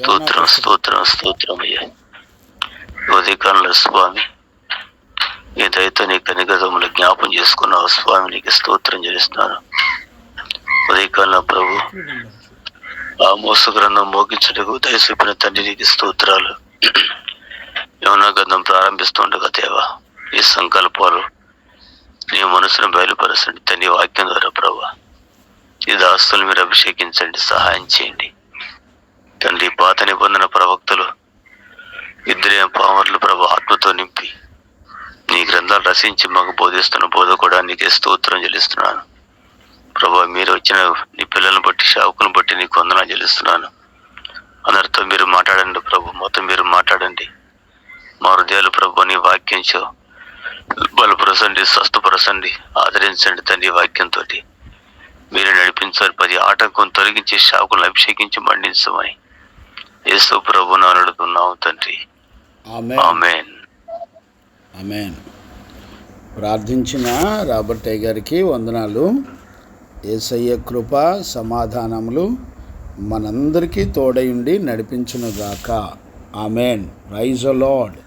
స్తోత్రం స్తోత్రం స్తోత్రం అయ్యా. ఉదయకాలంలో స్వామి నీ దయతో నీ కనికరములు జ్ఞాపం చేసుకున్నావు స్వామి, నీకు స్తోత్రం చేస్తున్నాను. ఉదయకాలంలో ప్రభు ఆమోస గ్రంథం మోగించుటకు దయచూపిన తండ్రి నీకు స్తోత్రాలు. యెహోవా గ్రంథం ప్రారంభిస్తుండగా దేవా ఈ సంకల్పాలు నీ మనసును బయలుపరచండి తండ్రి. వాక్యం ద్వారా ప్రభు ఈ దాస్తులు మీరు అభిషేకించండి, సహాయం చేయండి తండ్రి. పాత నిబంధన ప్రవక్తలు ఇద్దరే పామర్లు ప్రభు ఆత్మతో నింపి నీ గ్రంథాలు రచించి మాకు బోధిస్తున్న బోధ కూడా నీకే స్తోత్రం చెల్లిస్తున్నాను ప్రభు. మీరు వచ్చిన నీ పిల్లలను బట్టి సేవకులను బట్టి నీకు వందనాలు చెల్లిస్తున్నాను. అందరితో మీరు మాట్లాడండి ప్రభు, మొత్తం మీరు మాట్లాడండి. మా హృదయాలు ప్రభు నీ వాక్యంతో బలపరచండి, స్వస్థపరచండి, ఆదరించండి తండ్రి. వాక్యంతో మీరు నడిపించాలి. 10 ఆటంకం తొలగించి సేవకులను అభిషేకించి మండించమని యేసు ప్రభు అడుగుతున్నాము తండ్రి. ఆమేన్. ఆమేన్. ప్రార్థించిన రాబర్టయ్య గారికి వందనాలు. యేసయ్య కృప సమాధానములు మనందరికీ తోడయుండి నడిపించునుగాక. ఆమేన్. Praise the lord.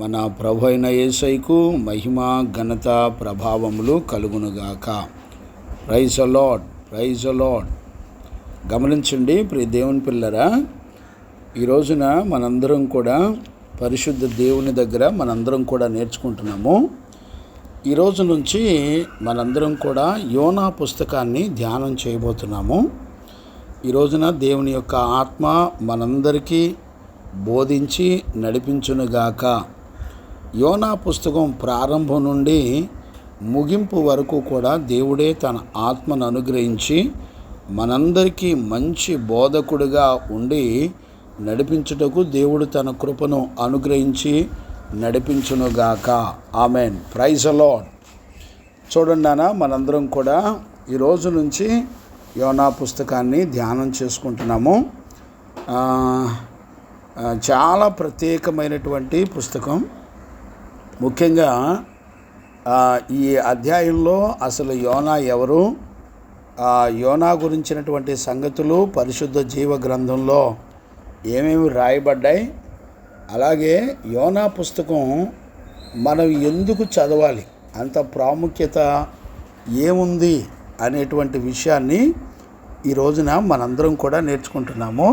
మన ప్రభు అయిన యేసయ్యకు మహిమ ఘనత ప్రభావములు కలుగునుగాక. Praise the lord, praise the lord. గమనించండి ప్రియ దేవుని పిల్లరా, ఈ రోజున మనందరం కూడా పరిశుద్ధ దేవుని దగ్గర మనందరం కూడా నేర్చుకుంటున్నాము. ఈ రోజు నుంచి మనందరం కూడా యోనా పుస్తకాన్ని ధ్యానం చేయబోతున్నాము. ఈ రోజున దేవుని యొక్క ఆత్మ మనందరికీ బోధించి నడిపించునుగాక. యోనా పుస్తకం ప్రారంభం నుండి ముగింపు వరకు కూడా దేవుడే తన ఆత్మను అనుగ్రహించి మనందరికీ మంచి బోధకుడిగా ఉండి నడిపించుటకు దేవుడు తన కృపను అనుగ్రహించి నడిపించునుగాక. ఆమెన్. Praise the Lord. చూడండి నాన్న, మనందరం కూడా ఈరోజు నుంచి యోనా పుస్తకాన్ని ధ్యానం చేసుకుంటున్నాము. చాలా ప్రత్యేకమైనటువంటి పుస్తకం. ముఖ్యంగా ఈ అధ్యాయంలో అసలు యోనా ఎవరు, యోనా గురించినటువంటి సంగతులు పరిశుద్ధ జీవ గ్రంథంలో ఏమేమి రాయబడ్డాయి, అలాగే యోనా పుస్తకం మనం ఎందుకు చదవాలి, అంత ప్రాముఖ్యత ఏముంది అనేటువంటి విషయాన్ని ఈ రోజున మనందరం కూడా నేర్చుకుంటున్నాము.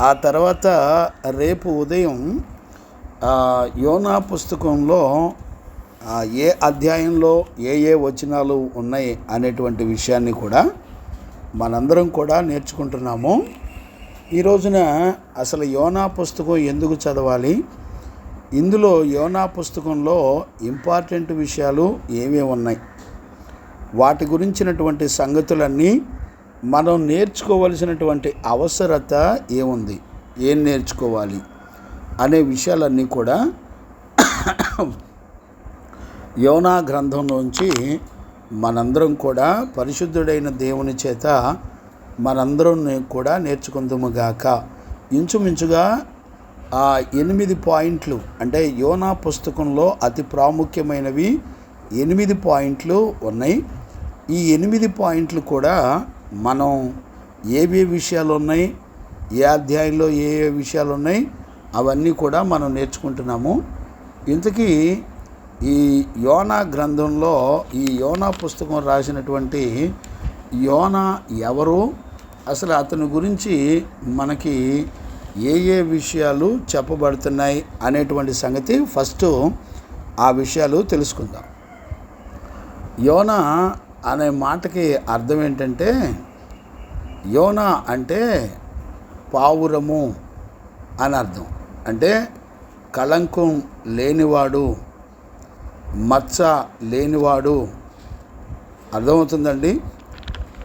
ఆ తర్వాత రేపు ఉదయం యోనా పుస్తకంలో ఏ అధ్యాయంలో ఏ వచనాలు ఉన్నాయి అనేటువంటి విషయాన్ని కూడా మనందరం కూడా నేర్చుకుంటున్నాము. ఈ రోజున అసలు యోనా పుస్తకం ఎందుకు చదవాలి, ఇందులో యోనా పుస్తకంలో ఇంపార్టెంట్ విషయాలు ఏమేమి ఉన్నాయి, వాటి గురించినటువంటి సంగతులన్నీ మనం నేర్చుకోవలసినటువంటి అవసరత ఏముంది, ఏం నేర్చుకోవాలి అనే విషయాలన్నీ కూడా యోనా గ్రంథంలోంచి మనందరం కూడా పరిశుద్ధుడైన దేవుని చేత మనందరం కూడా నేర్చుకుందాముగాక. ఇంచుమించుగా 8 పాయింట్లు, అంటే యోనా పుస్తకంలో అతి ప్రాముఖ్యమైనవి 8 పాయింట్లు ఉన్నాయి. ఈ 8 పాయింట్లు కూడా మనం ఏ విషయాలు ఉన్నాయి, ఏ అధ్యాయంలో ఏ విషయాలు ఉన్నాయి అవన్నీ కూడా మనం నేర్చుకుంటున్నాము. ఇంతకీ ఈ యోనా గ్రంథంలో ఈ యోనా పుస్తకం రాసినటువంటి యోనా ఎవరు, అసలు అతని గురించి మనకి ఏ విషయాలు చెప్పబడుతున్నాయి అనేటువంటి సంగతి ఫస్ట్ ఆ విషయాలు తెలుసుకుందాం. యోనా అనే మాటకి అర్థం ఏంటంటే, యోనా అంటే పావురము అని అర్థం. అంటే కళంకం లేనివాడు, మచ్చ లేనివాడు. అర్థమవుతుందండి?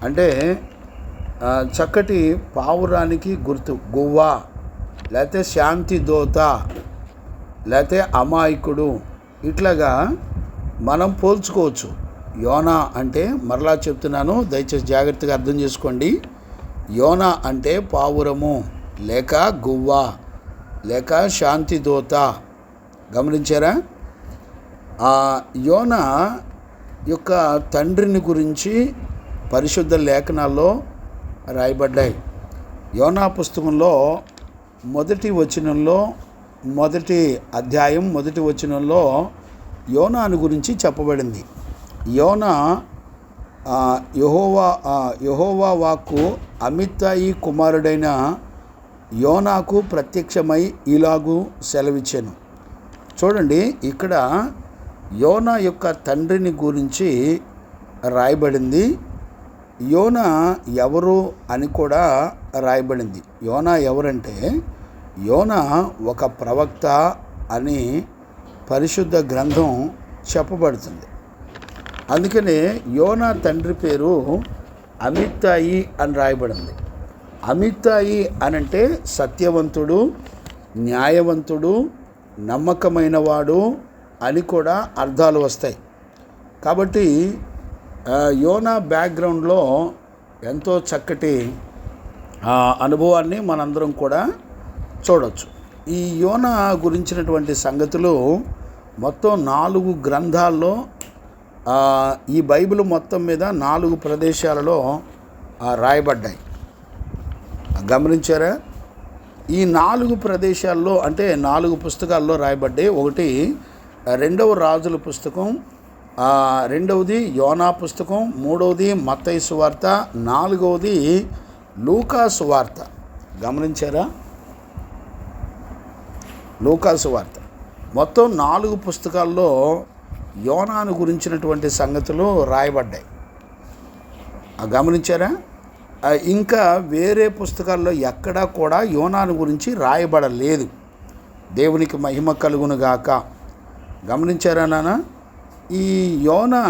అంటే చక్కటి పావురానికి గుర్తు గువ్వ, లేకపోతే శాంతి దూత, లేకపోతే అమాయకుడు, ఇట్లాగా మనం పోల్చుకోవచ్చు. యోనా అంటే, మరలా చెప్తున్నాను దయచేసి జాగ్రత్తగా అర్థం చేసుకోండి, యోనా అంటే పావురము లేక గువ్వ లేక శాంతి దూత. గమనించారా? యోనా యొక్క తండ్రిని గురించి పరిశుద్ధ లేఖనాల్లో రాయబడ్డాయి. యోనా పుస్తకంలో మొదటి వచనంలో, మొదటి అధ్యాయం మొదటి వచనంలో యోనాను గురించి చెప్పబడింది. యోనా యెహోవా వాక్కు అమిత్తాయి కుమారుడైన యోనాకు ప్రత్యక్షమై ఇలాగూ సెలవిచ్చెను. చూడండి, ఇక్కడ యోనా యొక్క తండ్రిని గురించి రాయబడింది. యోనా ఎవరు అని కూడా రాయబడింది. యోనా ఎవరంటే, యోనా ఒక ప్రవక్త అని పరిశుద్ధ గ్రంథం చెప్పబడుతుంది. అందుకనే యోనా తండ్రి పేరు అమిత్తాయి అని రాయబడింది. అమిత్తాయి అనంటే సత్యవంతుడు, న్యాయవంతుడు, నమ్మకమైన వాడు అని కూడా అర్థాలు వస్తాయి. కాబట్టి యోనా బ్యాక్గ్రౌండ్లో ఎంతో చక్కటి అనుభవాన్ని మనందరం కూడా చూడవచ్చు. ఈ యోనా గురించినటువంటి సంగతులు మొత్తం 4 గ్రంథాల్లో, ఈ బైబిల్ మొత్తం మీద 4 ప్రదేశాలలో రాయబడ్డాయి. గమనించారా? ఈ 4 ప్రదేశాల్లో అంటే 4 పుస్తకాల్లో రాయబడ్డాయి. ఒకటి 2వ రాజుల పుస్తకం, 2వది యోనా పుస్తకం, 3వది మత్తయి సువార్త, 4వది లూకా సువార్త. గమనించారా? లూకా సువార్త. మొత్తం 4 పుస్తకాల్లో యోనాను గురించినటువంటి సంగతులు రాయబడ్డాయి. గమనించారా? ఇంకా వేరే పుస్తకాల్లో ఎక్కడా కూడా యోనాను గురించి రాయబడలేదు. దేవునికి మహిమ కలుగునుగాక. గమనించారా నాన్న? ఈ యోనా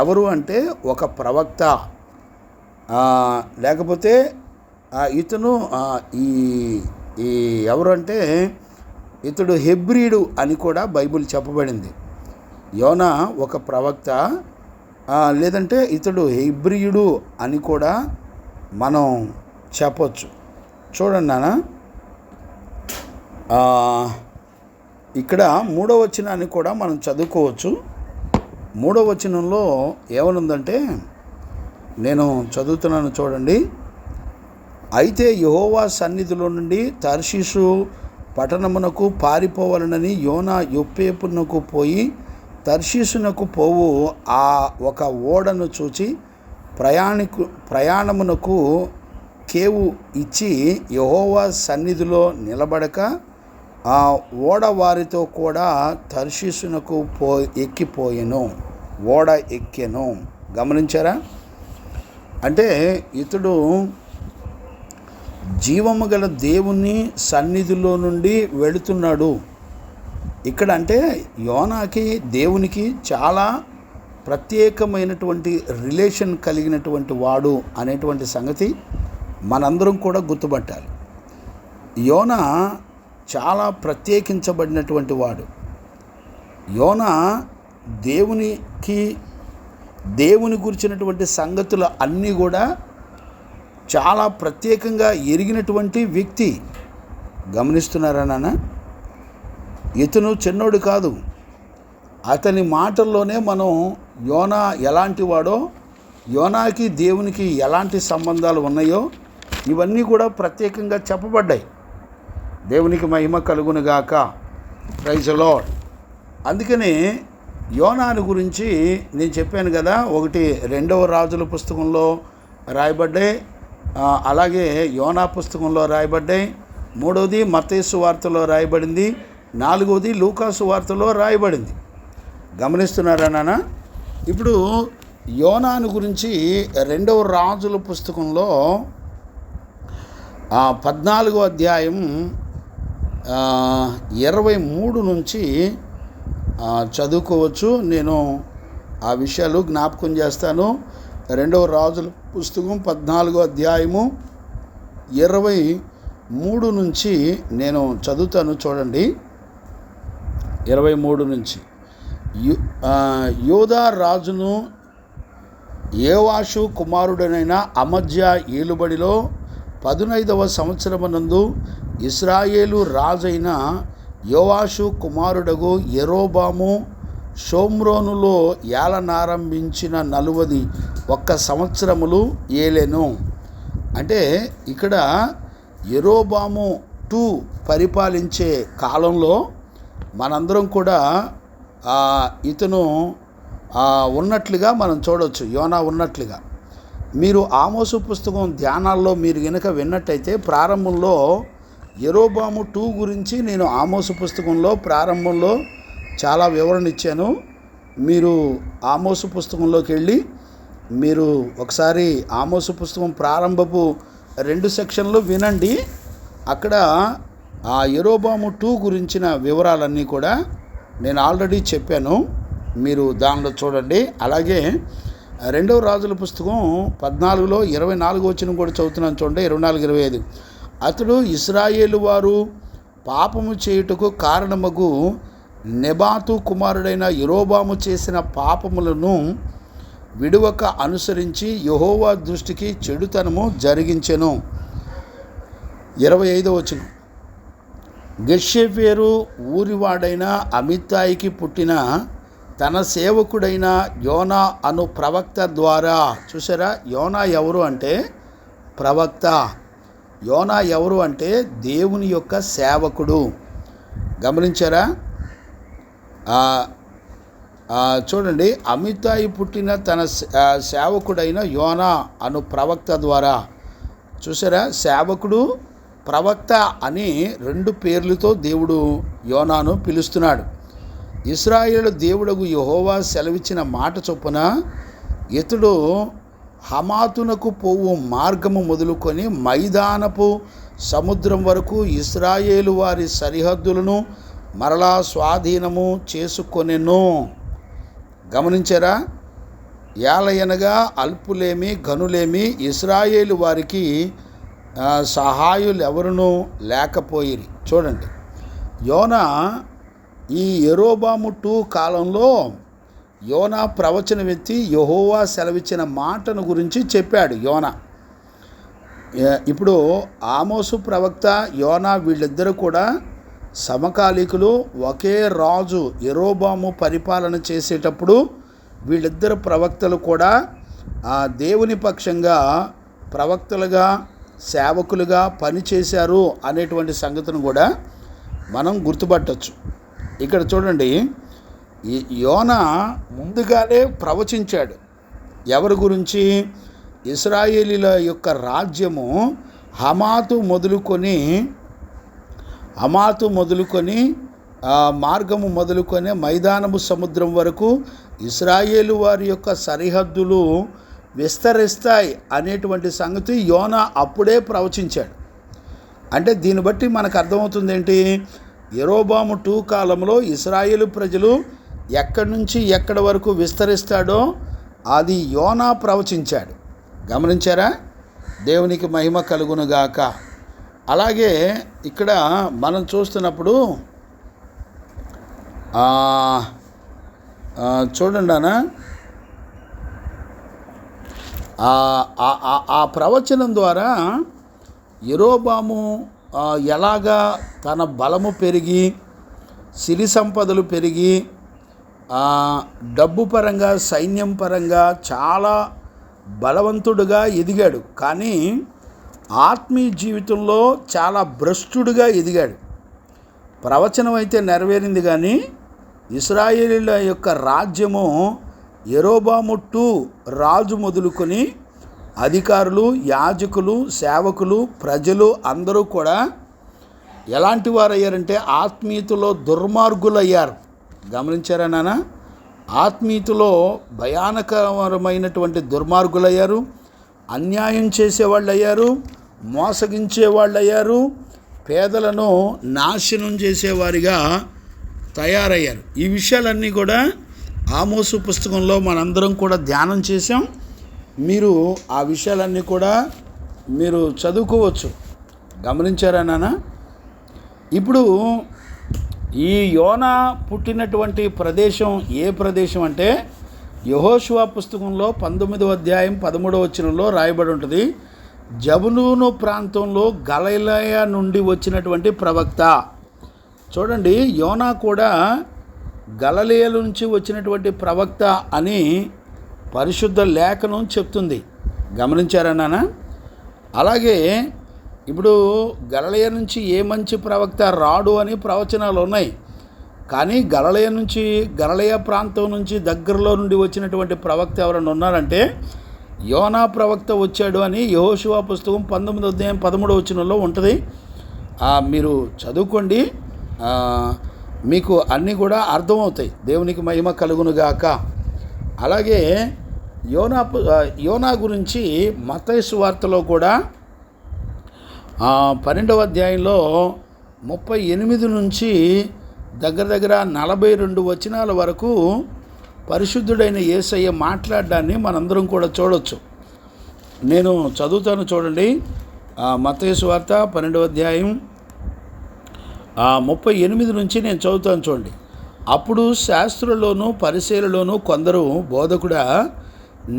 ఎవరు అంటే ఒక ప్రవక్త, లేకపోతే ఇతను ఈ ఎవరు అంటే ఇతడు హెబ్రీయుడు అని కూడా బైబిల్ చెప్పబడింది. యోనా ఒక ప్రవక్త, లేదంటే ఇతడు హెబ్రీయుడు అని కూడా మనం చెప్పొచ్చు. చూడండి నాన్న, ఇక్కడ 3వ వచనాన్ని కూడా మనం చదువుకోవచ్చు. 3వ వచనంలో ఏమనుందంటే, నేను చదువుతున్నాను చూడండి. అయితే యెహోవా సన్నిధిలో నుండి తర్షీషు పట్టణమునకు పారిపోవాలనని యోనా యొప్పేపునకు పోయి తర్షీషునకు పోవు ఆ ఒక ఓడను చూచి ప్రయాణమునకు కేవు ఇచ్చి యెహోవా సన్నిధిలో నిలబడక ఆ ఓడ వారితో కూడా తర్షీషునకు ఎక్కిపోయెను. ఓడ ఎక్కెను. గమనించారా? అంటే ఇతడు జీవము గల దేవుని సన్నిధిలో నుండి వెళుతున్నాడు. ఇక్కడ అంటే యోనాకి దేవునికి చాలా ప్రత్యేకమైనటువంటి రిలేషన్ కలిగినటువంటి వాడు అనేటువంటి సంగతి మనందరం కూడా గుర్తుపట్టాలి. యోనా చాలా ప్రత్యేకించబడినటువంటి వాడు. యోనా దేవుని గురించినటువంటి సంగతులు అన్నీ కూడా చాలా ప్రత్యేకంగా ఎరిగినటువంటి వ్యక్తి. గమనిస్తున్నారా నాన్న? ఇతను చిన్నోడు కాదు. అతని మాటల్లోనే మనం యోనా ఎలాంటి వాడో, యోనాకి దేవునికి ఎలాంటి సంబంధాలు ఉన్నాయో ఇవన్నీ కూడా ప్రత్యేకంగా చెప్పబడ్డాయి. దేవునికి మహిమ కలుగునుగాక. Praise the Lord. అందుకని యోనాను గురించి నేను చెప్పాను కదా, ఒకటి 2వ రాజుల పుస్తకంలో రాయబడ్డాయి, అలాగే యోనా పుస్తకంలో రాయబడ్డాయి, 3వది మత్తయి సువార్తలో రాయబడింది, 4వది లూకా సువార్తలో రాయబడింది. గమనిస్తున్నారా నాన్న? ఇప్పుడు యోనాను గురించి 2వ రాజుల పుస్తకంలో 14వ అధ్యాయం 23 నుంచి చదువుకోవచ్చు. నేను ఆ విషయాలు జ్ఞాపకం చేస్తాను. 2వ రాజుల పుస్తకం 14వ అధ్యాయము 23 నుంచి నేను చదువుతాను. చూడండి, 23 నుంచి. యోధా రాజును యోవాషు కుమారుడనైన అమజ్యా ఏలుబడిలో 15వ సంవత్సరమునందు ఇశ్రాయేలు రాజైన యోవాషు కుమారుడగు యెరోబాము షోమ్రోనులో ఏలనారంభించిన 41 సంవత్సరములు ఏలెను. అంటే ఇక్కడ యెరోబాము 2 పరిపాలించే కాలంలో మనందరం కూడా ఇతను ఉన్నట్లుగా మనం చూడవచ్చు, యోనా ఉన్నట్లుగా. మీరు ఆమోసు పుస్తకం ధ్యానాల్లో మీరు గనుక విన్నట్టయితే ప్రారంభంలో యెరోబాము 2 గురించి నేను ఆమోసు పుస్తకంలో ప్రారంభంలో చాలా వివరణ ఇచ్చాను. మీరు ఆమోసు పుస్తకంలోకి వెళ్ళి మీరు ఒకసారి ఆమోసు పుస్తకం ప్రారంభపు 2 సెక్షన్లు వినండి. అక్కడ ఆ యెరోబాము 2 గురించిన వివరాలన్నీ కూడా నేను ఆల్రెడీ చెప్పాను, మీరు దానిలో చూడండి. అలాగే 2వ రాజుల పుస్తకం 14లో 24 వచనం కూడా చదువుతున్నాను చూడండి, 24-25. అతడు ఇశ్రాయేలు వారు పాపము చేయుటకు కారణమగు నెబాతు కుమారుడైన యెరోబాము చేసిన పాపములను విడువక అనుసరించి యెహోవా దృష్టికి చెడుతనము జరిగించెను. 25వ వచనం. గెషెఫేరు ఊరివాడైన అమిత్తాయికి పుట్టిన తన సేవకుడైన యోనా అను ప్రవక్త ద్వారా, చూసారా, యోనా ఎవరు అంటే ప్రవక్త. యోనా ఎవరు అంటే దేవుని యొక్క సేవకుడు. గమనించారా? చూడండి, అమిత్తాయి పుట్టిన తన సేవకుడైన యోనా అను ప్రవక్త ద్వారా. చూసారా, సేవకుడు ప్రవక్త అని 2 పేర్లతో దేవుడు యోనాను పిలుస్తున్నాడు. ఇశ్రాయేలు దేవుడగు యెహోవా సెలవిచ్చిన మాట చొప్పున ఇతడు హమాతునకు పోవు మార్గము మొదలుకొని మైదానపు సముద్రం వరకు ఇశ్రాయేలు వారి సరిహద్దులను మరలా స్వాధీనము చేసుకొనెను. గమనించారా? ఏలయనగా అల్పులేమి ఘనులేమి ఇశ్రాయేలు వారికి సహాయులు ఎవరునూ లేకపోయిరి. చూడండి, యోనా ఈ యెరోబాము 2 కాలంలో యోనా ప్రవచనం ఎత్తి యెహోవా సెలవిచ్చిన మాటను గురించి చెప్పాడు యోనా. ఇప్పుడు ఆమోసు ప్రవక్త యోనా వీళ్ళిద్దరూ కూడా సమకాలీకులు. ఒకే రాజు యెరోబాము పరిపాలన చేసేటప్పుడు వీళ్ళిద్దరు ప్రవక్తలు కూడా దేవుని పక్షంగా ప్రవక్తలుగా సేవకులుగా పనిచేశారు అనేటువంటి సంగతిని కూడా మనం గుర్తుపట్టచ్చు. ఇక్కడ చూడండి, ఈ యోనా ముందుగానే ప్రవచించాడు. ఎవరి గురించి? ఇశ్రాయేలీల యొక్క రాజ్యము హమాతు మొదలుకొని మార్గము మొదలుకొని మైదానము సముద్రం వరకు ఇశ్రాయేలు వారి యొక్క సరిహద్దులు విస్తరిస్తాయి అనేటువంటి సంగతి యోనా అప్పుడే ప్రవచించాడు. అంటే దీన్ని బట్టి మనకు అర్థమవుతుంది ఏంటి? యెరోబాము 2 కాలంలో ఇశ్రాయేలు ప్రజలు ఎక్కడి నుంచి ఎక్కడి వరకు విస్తరిస్తాడో అది యోనా ప్రవచించాడు. గమనించారా? దేవునికి మహిమ కలుగునుగాక. అలాగే ఇక్కడ మనం చూస్తున్నప్పుడు చూడండి అన్న, ఆ ప్రవచనం ద్వారా యెరోబాము ఎలాగా తన బలము పెరిగి సిరి సంపదలు పెరిగి డబ్బు పరంగా సైన్యం పరంగా చాలా బలవంతుడుగా ఎదిగాడు. కానీ ఆత్మీయ జీవితంలో చాలా భ్రష్టుడుగా ఎదిగాడు. ప్రవచనం అయితే నెరవేరింది, కానీ ఇశ్రాయేలీల యొక్క రాజ్యము యెరోబాము 2 రాజు మొదలుకొని అధికారులు, యాజకులు, సేవకులు, ప్రజలు అందరూ కూడా ఎలాంటి వారు అయ్యారంటే ఆత్మీయతలో దుర్మార్గులయ్యారు. గమనించారా నాన్న? ఆత్మీయతలో భయానకరమైనటువంటి దుర్మార్గులయ్యారు, అన్యాయం చేసేవాళ్ళు అయ్యారు, మోసగించేవాళ్ళు అయ్యారు, పేదలను నాశనం చేసేవారిగా తయారయ్యారు. ఈ విషయాలన్నీ కూడా ఆమోసు పుస్తకంలో మనందరం కూడా ధ్యానం చేసాం. మీరు ఆ విషయాలన్నీ కూడా మీరు చదువుకోవచ్చు. గమనించారా నాన్న? ఇప్పుడు ఈ యోనా పుట్టినటువంటి ప్రదేశం ఏ ప్రదేశం అంటే యెహోషువ పుస్తకంలో 19వ అధ్యాయం 13వ వచనంలో రాయబడి ఉంటుంది. జబులూను ప్రాంతంలో గలిలయ నుండి వచ్చినటువంటి ప్రవక్త. చూడండి, యోనా కూడా గలిలయ నుంచి వచ్చినటువంటి ప్రవక్త అని పరిశుద్ధ లేఖనం చెప్తుంది. గమనించారా నాన్న? అలాగే ఇప్పుడు గలిలయ నుంచి ఏ మంచి ప్రవక్త రాడు అని ప్రవచనాలు ఉన్నాయి. కానీ గలిలయ ప్రాంతం నుంచి దగ్గరలో నుండి వచ్చినటువంటి ప్రవక్త ఎవరైనా ఉన్నారంటే యోనా ప్రవక్త వచ్చాడు అని యెహోషువ పుస్తకం 19:13 ఉంటుంది. మీరు చదువుకోండి, మీకు అన్నీ కూడా అర్థమవుతాయి. దేవునికి మహిమ కలుగునుగాక. అలాగే యోనా గురించి మత్తయి సువార్తలో కూడా 12వ అధ్యాయంలో 38 నుంచి దగ్గర 42 వచనాల వరకు పరిశుద్ధుడైన యేసయ్య మాట్లాడడాన్ని మనందరం కూడా చూడవచ్చు. నేను చదువుతాను, చూడండి. మత్తయి సువార్త 12వ అధ్యాయం 38 నుంచి నేను చదువుతాను, చూడండి. అప్పుడు శాస్త్రుల్లోనూ పరిసయ్యులలోనూ కొందరు, బోధకుడా,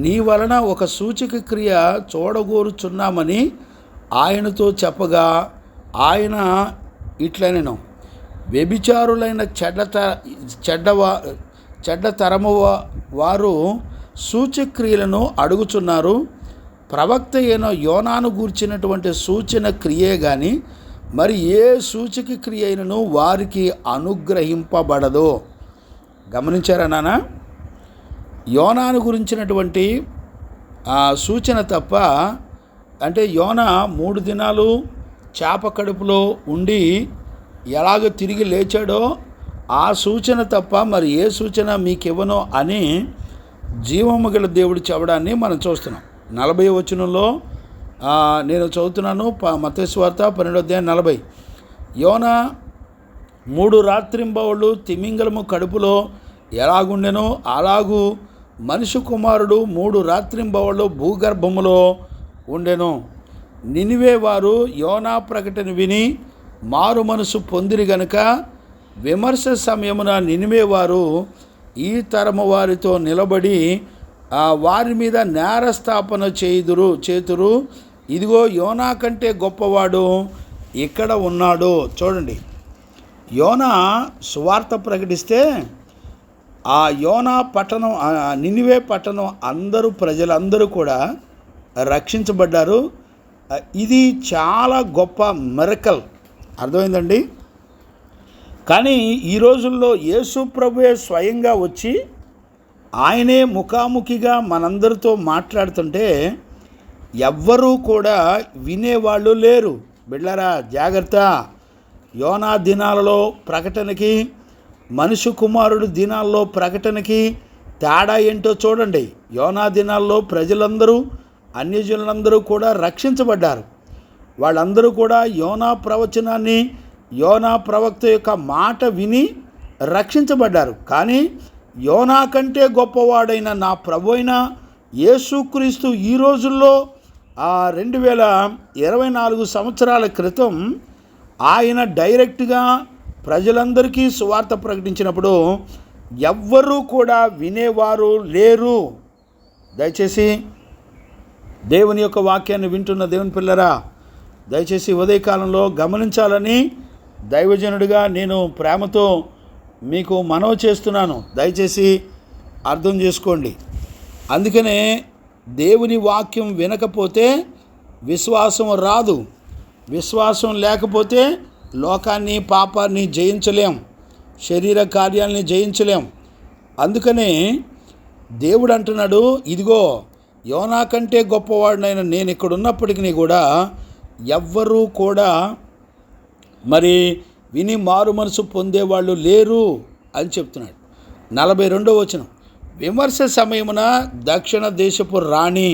నీ వలన ఒక సూచక క్రియ చూడగోరుచున్నామని ఆయనతో చెప్పగా, ఆయన ఇట్లనెను, వ్యభిచారులైన చెడ్డ తరము వారు సూచక్రియలను అడుగుచున్నారు. ప్రవక్త అయిన యోనాను గూర్చినటువంటి సూచన క్రియే కానీ మరి ఏ సూచక క్రియ అయినను వారికి అనుగ్రహింపబడదు. గమనించారా నాన్న? యోనాను గురించినటువంటి సూచన తప్ప, అంటే యోనా 3 దినాలు చేప కడుపులో ఉండి ఎలాగో తిరిగి లేచాడో ఆ సూచన తప్ప మరి ఏ సూచన మీకు ఇవ్వను అని జీవము గల దేవుడు చెప్పడాన్ని మనం చూస్తున్నాం. 40వ వచనంలో నేను చదువుతున్నాను, మత్తయి సువార్త 12:40. యోనా 3 రాత్రింబవళ్ళు తిమింగలము కడుపులో ఎలాగుండెనో అలాగూ మనిషి కుమారుడు 3 రాత్రింబవళ్ళు భూగర్భములో ఉండెను. నినివే వారు యోనా ప్రకటన విని మారు మనసు పొందిరి గనుక విమర్శ సమయమున నినివే వారు ఈ తరము వారితో నిలబడి వారి మీద నేరస్థాపన చేతురు. ఇదిగో యోనా కంటే గొప్పవాడు ఇక్కడ ఉన్నాడు. చూడండి, యోనా సువార్త ప్రకటిస్తే ఆ యోనా పట్టణం, నినివే పట్టణం ప్రజలందరూ కూడా రక్షించబడ్డారు. ఇది చాలా గొప్ప మిరకల్. అర్థమైందండి? కానీ ఈ రోజుల్లో యేసు ప్రభువే స్వయంగా వచ్చి ఆయనే ముఖాముఖిగా మనందరితో మాట్లాడుతుంటే ఎవ్వరూ కూడా వినేవాళ్ళు లేరు. బిడ్డలారా, జాగ్రత్త. యోనా దినాలలో ప్రకటనకి, మనుషు కుమారుడు దినాల్లో ప్రకటనకి తేడా ఏంటో చూడండి. యోనా దినాల్లో ప్రజలందరూ, అన్యజనులందరూ కూడా రక్షించబడ్డారు. వాళ్ళందరూ కూడా యోనా ప్రవచనాన్ని, యోనా ప్రవక్త యొక్క మాట విని రక్షించబడ్డారు. కానీ యోనా కంటే గొప్పవాడైన నా ప్రభు అయిన యేసుక్రీస్తు ఈ రోజుల్లో 2024 సంవత్సరాల క్రితం ఆయన డైరెక్ట్గా ప్రజలందరికీ సువార్త ప్రకటించినప్పుడు ఎవ్వరూ కూడా వినేవారు లేరు. దయచేసి దేవుని యొక్క వాక్యాన్ని వింటున్న దేవుని పిల్లరా, దయచేసి ఉదయకాలంలో గమనించాలని దైవజనుడిగా నేను ప్రేమతో మీకు మనవి చేస్తున్నాను. దయచేసి అర్థం చేసుకోండి. అందుకనే దేవుని వాక్యం వినకపోతే విశ్వాసం రాదు. విశ్వాసం లేకపోతే లోకాన్ని, పాపాన్ని జయించలేం, శరీర కార్యాలని జయించలేం. అందుకనే దేవుడు అంటున్నాడు, ఇదిగో యోనా కంటే గొప్పవాడినైన నేను ఇక్కడ ఉన్నప్పటికీ కూడా ఎవ్వరూ కూడా మరి విని మారు మనసు పొందేవాళ్ళు లేరు అని చెప్తున్నాడు. 42వ వచనం, విమర్శ సమయమున దక్షిణ దేశపు రాణి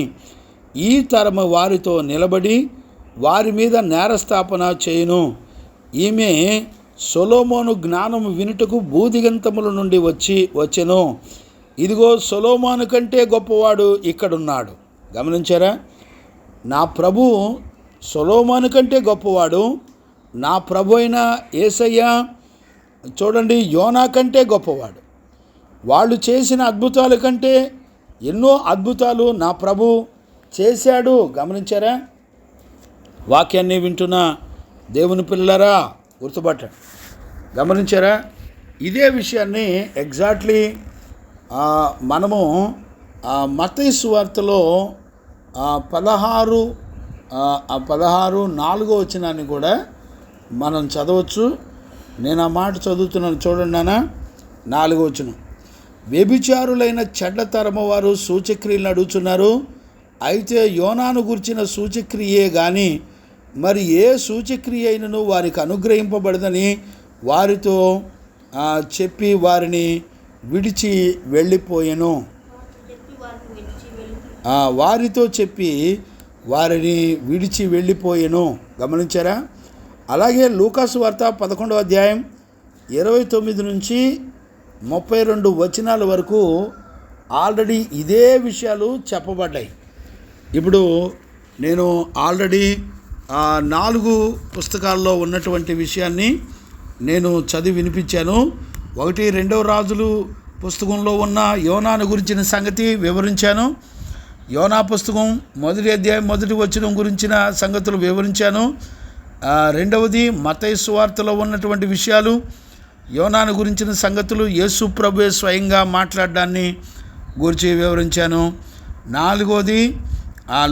ఈ తరము వారితో నిలబడి వారి మీద నేరస్థాపన చేయును. ఈమె సొలొమోను జ్ఞానము వినుటకు భూదిగంతముల నుండి వచ్చెను. ఇదిగో సొలొమోను కంటే గొప్పవాడు ఇక్కడున్నాడు. గమనించారా? నా ప్రభు సొలొమోను కంటే గొప్పవాడు. నా ప్రభు అయిన యేసయ్య చూడండి యోనా కంటే గొప్పవాడు. వాళ్ళు చేసిన అద్భుతాల కంటే ఎన్నో అద్భుతాలు నా ప్రభు చేశాడు. గమనించారా? వాక్యాన్ని వింటున్న దేవుని పిల్లరా గుర్తుపట్టండి. గమనించారా? ఇదే విషయాన్ని ఎగ్జాక్ట్లీ మనము మత్తయి సువార్తలో ఆ 16:4 కూడా మనం చదవచ్చు. నేను ఆ మాట చదువుతున్నాను, చూడండి నాన్న. 4 వ్యభిచారులైన చెడ్డ తరము వారు సూచక్రియలను అడుగుతున్నారు. అయితే యోనాను గురించిన సూచక్రియే గాని మరి ఏ సూచక్రియ అయినను వారికి అనుగ్రహింపబడదని వారితో చెప్పి వారిని విడిచి వెళ్ళిపోయెను. వారితో చెప్పి వారిని విడిచి వెళ్ళిపోయెను. గమనించారా? అలాగే లూకాసు వార్త 11:29 నుంచి 32 వరకు ఆల్రెడీ ఇదే విషయాలు చెప్పబడ్డాయి. ఇప్పుడు నేను ఆల్రెడీ 4 పుస్తకాల్లో ఉన్నటువంటి విషయాన్ని నేను చదివి వినిపించాను. 1 రాజులు పుస్తకంలో ఉన్న యోనాను గురించిన సంగతి వివరించాను. యోనా పుస్తకం 1 అధ్యాయం 1 వచనం గురించిన సంగతులు వివరించాను. రెండవది మత్తయి సువార్తలో ఉన్నటువంటి విషయాలు, యోనాను గురించిన సంగతులు యేసు ప్రభువే స్వయంగా మాట్లాడడాన్ని గురించి వివరించాను. 4వది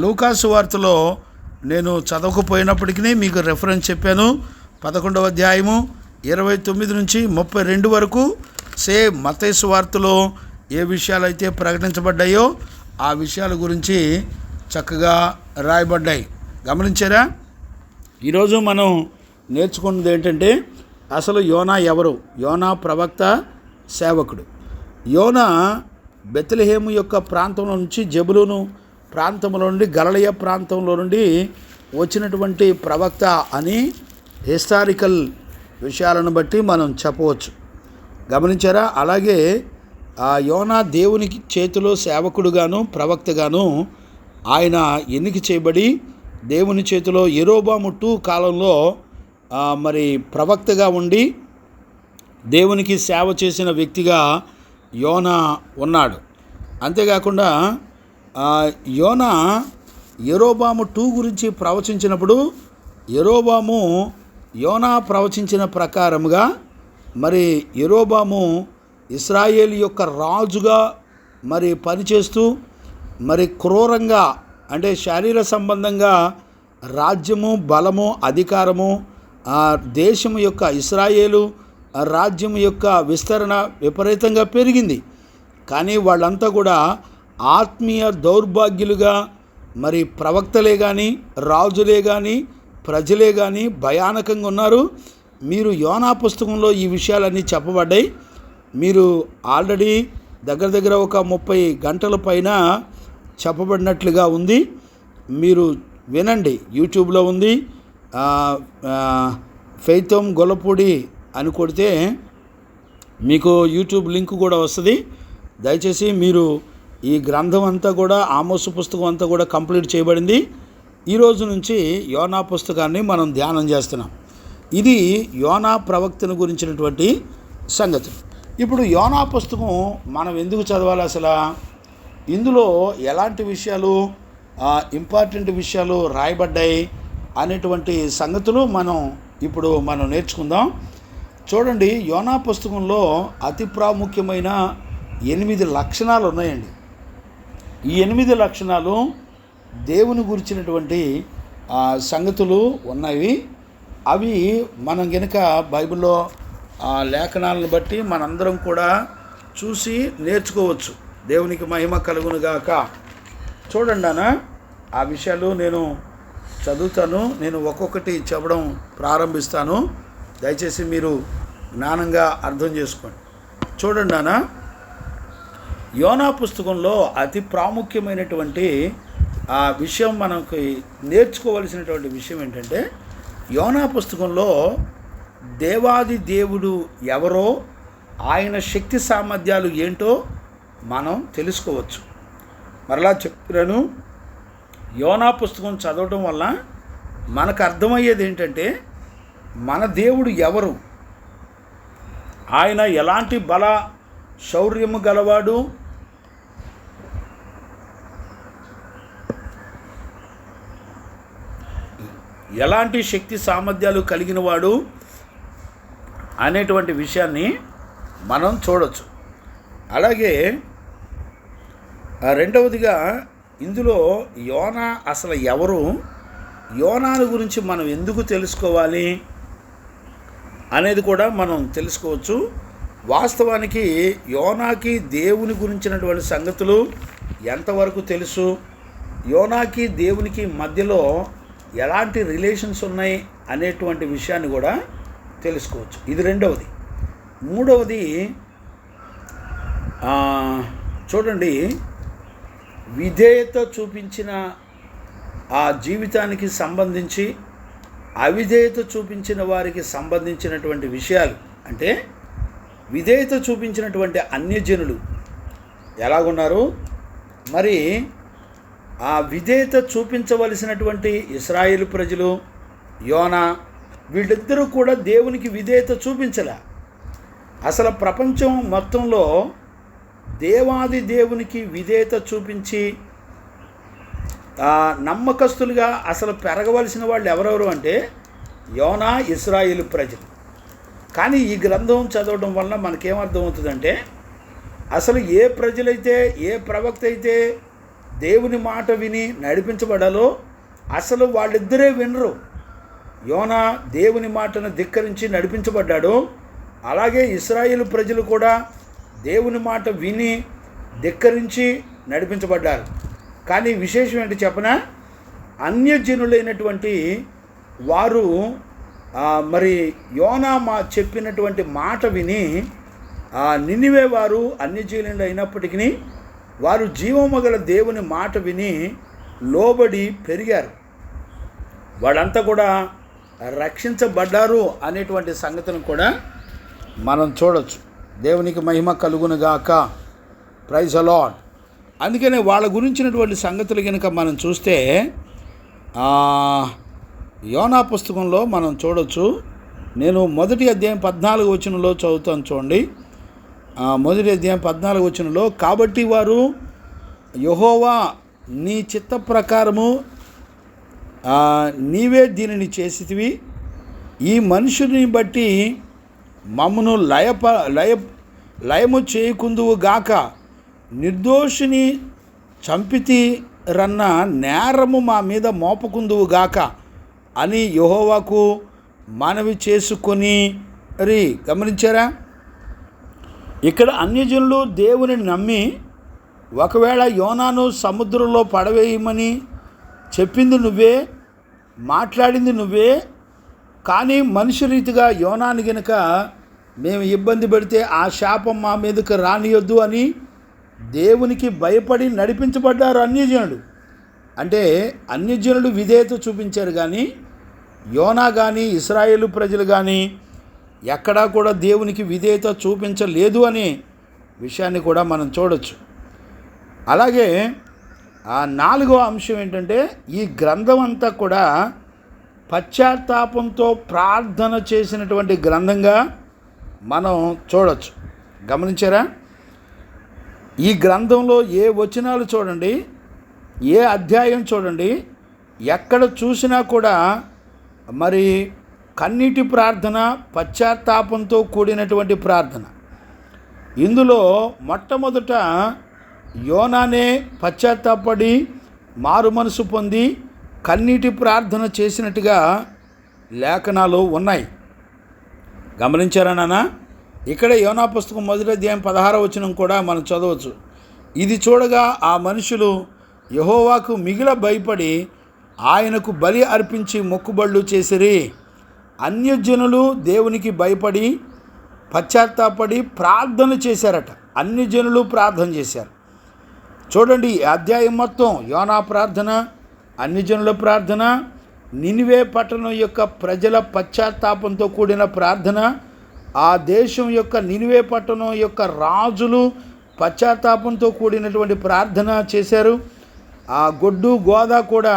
లూకాసు వార్తలో నేను చదవకపోయినప్పటికీ మీకు రెఫరెన్స్ చెప్పాను. 11వ అధ్యాయము 29 నుంచి 32 వరకు సేమ్ మత్తయి సువార్తలో ఏ విషయాలైతే ప్రకటించబడ్డాయో ఆ విషయాల గురించి చక్కగా రాయబడ్డాయి. గమనించారా? ఈరోజు మనం నేర్చుకున్నది ఏంటంటే అసలు యోనా ఎవరు? యోనా ప్రవక్త, సేవకుడు. యోనా బెత్లెహేము యొక్క ప్రాంతంలో నుంచి, జెబులూను ప్రాంతంలో నుండి, గలిలయ ప్రాంతంలో నుండి వచ్చినటువంటి ప్రవక్త అని హిస్టారికల్ విషయాలను బట్టి మనం చెప్పవచ్చు. గమనించారా? అలాగే యోనా దేవునికి చేతిలో సేవకుడుగాను ప్రవక్తగాను ఆయన ఎన్నిక చేయబడి దేవుని చేతిలో యెరోబాము 2 కాలంలో మరి ప్రవక్తగా ఉండి దేవునికి సేవ చేసిన వ్యక్తిగా యోనా ఉన్నాడు. అంతేకాకుండా యోనా యెరోబాము 2 గురించి ప్రవచించినప్పుడు యెరోబాము యోనా ప్రవచించిన ప్రకారముగా మరి యెరోబాము ఇశ్రాయేలు యొక్క రాజుగా మరి పనిచేస్తూ మరి క్రూరంగా, అంటే శారీర సంబంధంగా రాజ్యము, బలము, అధికారము, దేశము యొక్క ఇశ్రాయేలు రాజ్యం యొక్క విస్తరణ విపరీతంగా పెరిగింది. కానీ వాళ్ళంతా కూడా ఆత్మీయ దౌర్భాగ్యులుగా మరి ప్రవక్తలే కానీ, రాజులే కానీ, ప్రజలే కానీ భయానకంగా ఉన్నారు. మీరు యోనా పుస్తకంలో ఈ విషయాలన్నీ చెప్పబడ్డాయి. మీరు ఆల్రెడీ దగ్గర ఒక 30 గంటల పైన చెప్పబడినట్లుగా ఉంది. మీరు వినండి, యూట్యూబ్లో ఉంది. ఫెయితోం గొల్లపూడి అని కొడితే మీకు యూట్యూబ్ లింక్ కూడా వస్తుంది. దయచేసి మీరు ఈ గ్రంథం అంతా కూడా, ఆమోసు పుస్తకం అంతా కూడా కంప్లీట్ చేయబడింది. ఈరోజు నుంచి యోనా పుస్తకాన్ని మనం ధ్యానం చేస్తున్నాం. ఇది యోనా ప్రవక్తను గురించినటువంటి సంగతి. ఇప్పుడు యోనా పుస్తకం మనం ఎందుకు చదవాలి? అసలు ఇందులో ఎలాంటి విషయాలు, ఇంపార్టెంట్ విషయాలు రాయబడ్డాయి అనేటువంటి సంగతులు ఇప్పుడు మనం నేర్చుకుందాం. చూడండి, యోనా పుస్తకంలో అతి ప్రాముఖ్యమైన 8 లక్షణాలు ఉన్నాయండి. ఈ 8 లక్షణాలు దేవుని గురించినటువంటి సంగతులు ఉన్నవి. అవి మనం కనుక బైబిల్లో లేఖనాలను బట్టి మనందరం కూడా చూసి నేర్చుకోవచ్చు. దేవునికి మహిమ కలుగునుగాక. చూడండి అన్న, ఆ విషయాలు నేను చదువుతాను. నేను ఒక్కొక్కటి చెప్పడం ప్రారంభిస్తాను. దయచేసి మీరు జ్ఞానంగా అర్థం చేసుకోండి. చూడండి అన్న, యోనా పుస్తకంలో అతి ప్రాముఖ్యమైనటువంటి విషయం, మనకి నేర్చుకోవలసినటువంటి విషయం ఏంటంటే, యోనా పుస్తకంలో దేవాది దేవుడు ఎవరో, ఆయన శక్తి సామర్థ్యాలు ఏంటో మనం తెలుసుకోవచ్చు. మరలా చెప్తున్నాను, యోనా పుస్తకం చదవటం వల్ల మనకు అర్థమయ్యేది ఏంటంటే, మన దేవుడు ఎవరు, ఆయన ఎలాంటి బల శౌర్యము గలవాడు, ఎలాంటి శక్తి సామర్థ్యాలు కలిగినవాడు అనేటువంటి విషయాన్ని మనం చూడవచ్చు. అలాగే రెండవదిగా ఇందులో యోనా అసలు ఎవరు, యోనాను గురించి మనం ఎందుకు తెలుసుకోవాలి అనేది కూడా మనం తెలుసుకోవచ్చు. వాస్తవానికి యోనాకి దేవుని గురించినటువంటి సంగతులు ఎంతవరకు తెలుసు, యోనాకి దేవునికి మధ్యలో ఎలాంటి రిలేషన్స్ ఉన్నాయి అనేటువంటి విషయాన్ని కూడా తెలుసుకోవచ్చు. ఇది రెండవది. మూడవది చూడండి, విధేయత చూపించిన ఆ జీవితానికి సంబంధించి అవిధేయత చూపించిన వారికి సంబంధించినటువంటి విషయాలు. అంటే విధేయత చూపించినటువంటి అన్యజనులు ఎలాగున్నారు, మరి ఆ విధేయత చూపించవలసినటువంటి ఇశ్రాయేలు ప్రజలు, యోనా, వీళ్ళిద్దరూ కూడా దేవునికి విధేయత చూపించలే. అసలు ప్రపంచం మొత్తంలో దేవాది దేవునికి విధేయత చూపించి నమ్మకస్తులుగా అసలు పెరగవలసిన వాళ్ళు ఎవరెవరు అంటే యోనా, ఇశ్రాయేలు ప్రజలు. కానీ ఈ గ్రంథం చదవడం వల్ల మనకేమర్థమవుతుందంటే అసలు ఏ ప్రజలైతే, ఏ ప్రవక్త అయితే దేవుని మాట విని నడిపించబడాలో అసలు వాళ్ళిద్దరే వినరు. యోనా దేవుని మాటను ధిక్కరించి నడిపించబడ్డాడు. అలాగే ఇశ్రాయేలు ప్రజలు కూడా దేవుని మాట విని ధిక్కరించి నడిపించబడ్డారు. కానీ విశేషం ఏంటి చెప్పనా, అన్యజనులైనటువంటి వారు మరి యోనా చెప్పినటువంటి మాట విని నినివే వారు అన్యజనులు అయినప్పటికీ వారు జీవము గల దేవుని మాట విని లోబడి పెరిగారు. వాళ్ళంతా కూడా రక్షించబడ్డారు అనేటువంటి సంగతిని కూడా మనం చూడొచ్చు. దేవునికి మహిమ కలుగునుగాక. Praise the Lord. అందుకనే వాళ్ళ గురించినటువంటి సంగతులు కనుక మనం చూస్తే యోనా పుస్తకంలో మనం చూడొచ్చు. నేను మొదటి అధ్యాయం 14 వచనంలో చదువుతాను చూడండి. మొదటి అధ్యాయం 14 వచనంలో, కాబట్టి వారు యెహోవా నీ చిత్త ప్రకారము నీవే దీనిని చేసితివి, ఈ మనుషుని బట్టి మమ్మను లయము చేయకుందువు గాక, నిర్దోషిని చంపితిరన్న నేరము మా మీద మోపకుందువు గాక అని యెహోవాకు మనవి చేసుకొని గమనించారా? ఇక్కడ అన్యజనులు దేవుని నమ్మి ఒకవేళ యోనాను సముద్రంలో పడవేయమని చెప్పింది నువ్వే, మాట్లాడింది నువ్వే, కానీ మనిషి రీతిగా యోనాని గనుక మేము ఇబ్బంది పెడితే ఆ శాపం మా మీదకి రానియొద్దు అని దేవునికి భయపడి నడిపించబడ్డారు అన్యజనులు. అంటే అన్యజనులు విధేయత చూపించారు, కానీ యోనా కానీ ఇశ్రాయేలు ప్రజలు కానీ ఎక్కడా కూడా దేవునికి విధేయత చూపించలేదు అనే విషయాన్ని కూడా మనం చూడొచ్చు. అలాగే ఆ 4వ అంశం ఏంటంటే ఈ గ్రంథం అంతా కూడా పశ్చాత్తాపంతో ప్రార్థన చేసినటువంటి గ్రంథంగా మనం చూడొచ్చు. గమనించారా? ఈ గ్రంథంలో ఏ వచనాలు చూడండి, ఏ అధ్యాయం చూడండి, ఎక్కడ చూసినా కూడా మరి కన్నీటి ప్రార్థన, పశ్చాత్తాపంతో కూడినటువంటి ప్రార్థన. ఇందులో మొట్టమొదట యోనానే పశ్చాత్తాపడి మారు మనసు పొంది కన్నీటి ప్రార్థన చేసినట్టుగా లేఖనాలు ఉన్నాయి. గమనించారా నాన్న? ఇక్కడ యోనా పుస్తకం మొదటి అధ్యాయం 16వ వచనం కూడా మనం చదవచ్చు. ఇది చూడగా ఆ మనుషులు యెహోవాకు మిగిల భయపడి ఆయనకు బలి అర్పించి మొక్కుబళ్ళు చేసిరి. అన్యజనులు దేవునికి భయపడి పశ్చాత్తాపడి ప్రార్థన చేశారట. అన్యజనులు ప్రార్థన చేశారు. చూడండి, ఈ అధ్యాయం మొత్తం యోనా ప్రార్థన, అన్యజనుల ప్రార్థన, నినివే పట్టణం యొక్క ప్రజల పశ్చాత్తాపంతో కూడిన ప్రార్థన, ఆ దేశం యొక్క నినివే పట్టణం యొక్క రాజులు పశ్చాత్తాపంతో కూడినటువంటి ప్రార్థన చేశారు. ఆ గొడ్డు గోద కూడా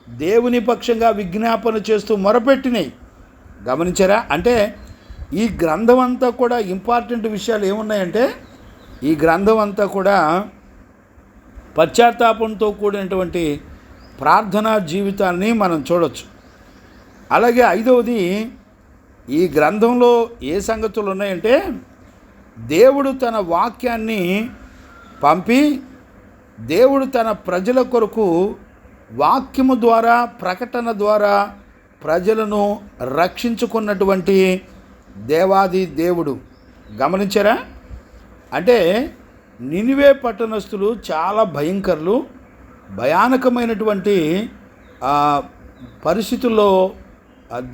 దేవుని పక్షంగా విజ్ఞాపన చేస్తూ మొరపెట్టినాయి. గమనించారా? అంటే ఈ గ్రంథం అంతా కూడా ఇంపార్టెంట్ విషయాలు ఏమున్నాయంటే ఈ గ్రంథం అంతా కూడా పశ్చాత్తాపంతో కూడినటువంటి ప్రార్థనా జీవితాన్ని మనం చూడవచ్చు. అలాగే 5వది, ఈ గ్రంథంలో ఏ సంగతులు ఉన్నాయంటే దేవుడు తన వాక్యాన్ని పంపి దేవుడు తన ప్రజల కొరకు వాక్యము ద్వారా, ప్రకటన ద్వారా ప్రజలను రక్షించుకున్నటువంటి దేవాది దేవుడు. గమనించారా? అంటే నినివే పట్టణస్థులు చాలా భయంకరులు, భయానకమైనటువంటి పరిస్థితుల్లో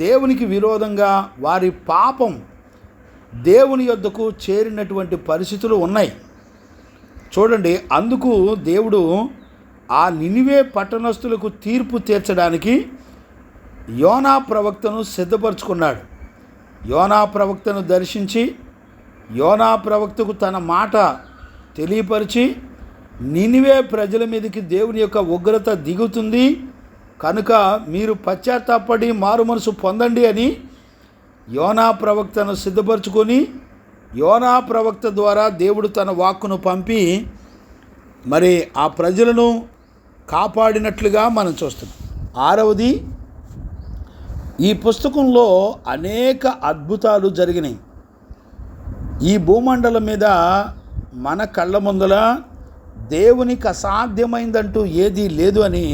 దేవునికి విరోధంగా వారి పాపం దేవుని యొద్దకు చేరినటువంటి పరిస్థితులు ఉన్నాయి. చూడండి, అందుకు దేవుడు ఆ నినివే పట్టణస్థులకు తీర్పు తీర్చడానికి యోనా ప్రవక్తను సిద్ధపరచుకున్నాడు. యోనా ప్రవక్తను దర్శించి యోనా ప్రవక్తకు తన మాట తెలియపరిచి, నినివే ప్రజల మీదకి దేవుని యొక్క ఉగ్రత దిగుతుంది కనుక మీరు పశ్చాత్తాపడి మారు మనసు పొందండి అని యోనా ప్రవక్తను సిద్ధపరచుకొని, యోనా ప్రవక్త ద్వారా దేవుడు తన వాక్కును పంపి మరి ఆ ప్రజలను కాపాడినట్లుగా మనం చూస్తున్నాం. 6వది, ఈ పుస్తకంలో అనేక అద్భుతాలు జరిగినాయి. ఈ భూమండలం మీద మన కళ్ళ ముందల దేవునికి అసాధ్యమైందంటూ ఏదీ లేదు అని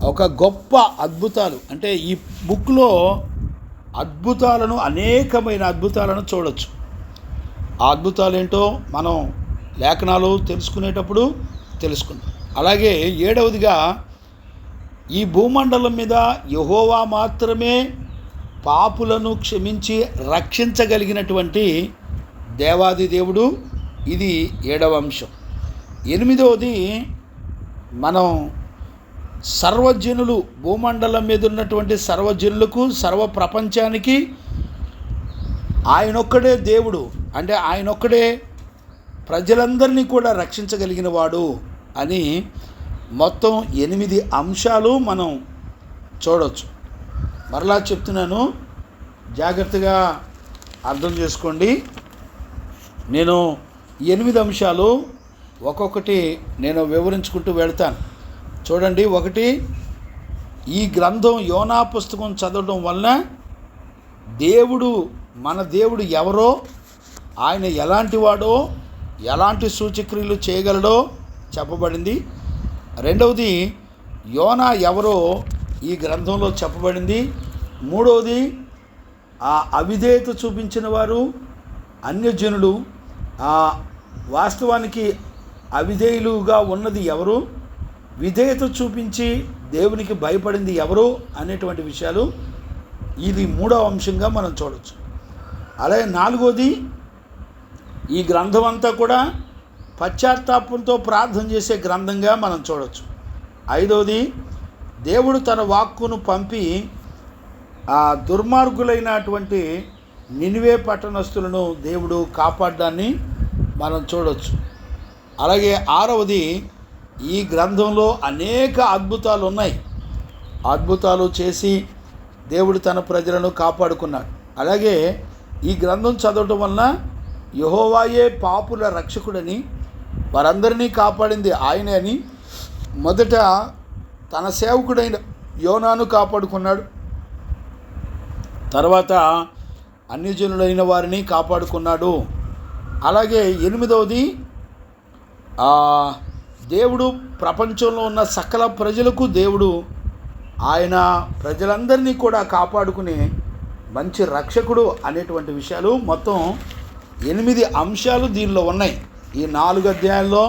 ఒక గొప్ప అద్భుతాలు, అంటే ఈ బుక్లో అద్భుతాలను, అనేకమైన అద్భుతాలను చూడొచ్చు. ఆ అద్భుతాలు ఏంటో మనం లేఖనాలు తెలుసుకునేటప్పుడు తెలుసుకుందాం. అలాగే 7వదిగా, ఈ భూమండలం మీద యెహోవా మాత్రమే పాపులను క్షమించి రక్షించగలిగినటువంటి దేవాది దేవుడు. ఇది 7వ అంశం. 8వది, మనం సర్వజనులు, భూమండలం మీద ఉన్నటువంటి సర్వజనులకు, సర్వ ప్రపంచానికి ఆయనొక్కడే దేవుడు, అంటే ఆయనొక్కడే ప్రజలందరినీ కూడా రక్షించగలిగిన వాడు అని మొత్తం 8 అంశాలు మనం చూడవచ్చు. మరలా చెప్తున్నాను, జాగ్రత్తగా అర్థం చేసుకోండి. నేను 8 అంశాలు ఒక్కొక్కటి నేను వివరించుకుంటూ వెళ్తాను. చూడండి, 1, ఈ గ్రంథం యోనా పుస్తకం చదవడం వలన దేవుడు, మన దేవుడు ఎవరో, ఆయన ఎలాంటి వాడో, ఎలాంటి సూచక్రియలు చేయగలడో చెప్పబడింది. 2వది, యోనా ఎవరో ఈ గ్రంథంలో చెప్పబడింది. 3వది, ఆ అవిధేయత చూపించిన వారు అన్యజనులు, వాస్తవానికి అవిధేయులుగా ఉన్నది ఎవరు, విధేయత చూపించి దేవునికి భయపడింది ఎవరు అనేటువంటి విషయాలు ఇది 3వ అంశంగా మనం చూడవచ్చు. అలాగే 4వది, ఈ గ్రంథం అంతా కూడా పశ్చాత్తాపంతో ప్రార్థన చేసే గ్రంథంగా మనం చూడవచ్చు. 5వది, దేవుడు తన వాక్కును పంపి ఆ దుర్మార్గులైనటువంటి నినివే పట్టణస్థులను దేవుడు కాపాడడాన్ని మనం చూడవచ్చు. అలాగే 6వది, ఈ గ్రంథంలో అనేక అద్భుతాలు ఉన్నాయి. అద్భుతాలు చేసి దేవుడు తన ప్రజలను కాపాడుకున్నాడు. అలాగే ఈ గ్రంథం చదవటం వలన యెహోవాయే పాపుల రక్షకుడని, వారందరినీ కాపాడింది ఆయనే అని మొదట తన సేవకుడైన యోనాను కాపాడుకున్నాడు. తర్వాత అన్యజనులైన వారిని కాపాడుకున్నాడు. అలాగే 8వది, దేవుడు ప్రపంచంలో ఉన్న సకల ప్రజలకు దేవుడు ఆయన ప్రజలందరినీ కూడా కాపాడుకునే మంచి రక్షకుడు అనేటువంటి విషయాలు మొత్తం 8 అంశాలు దీనిలో ఉన్నాయి. ఈ 4 అధ్యాయాల్లో,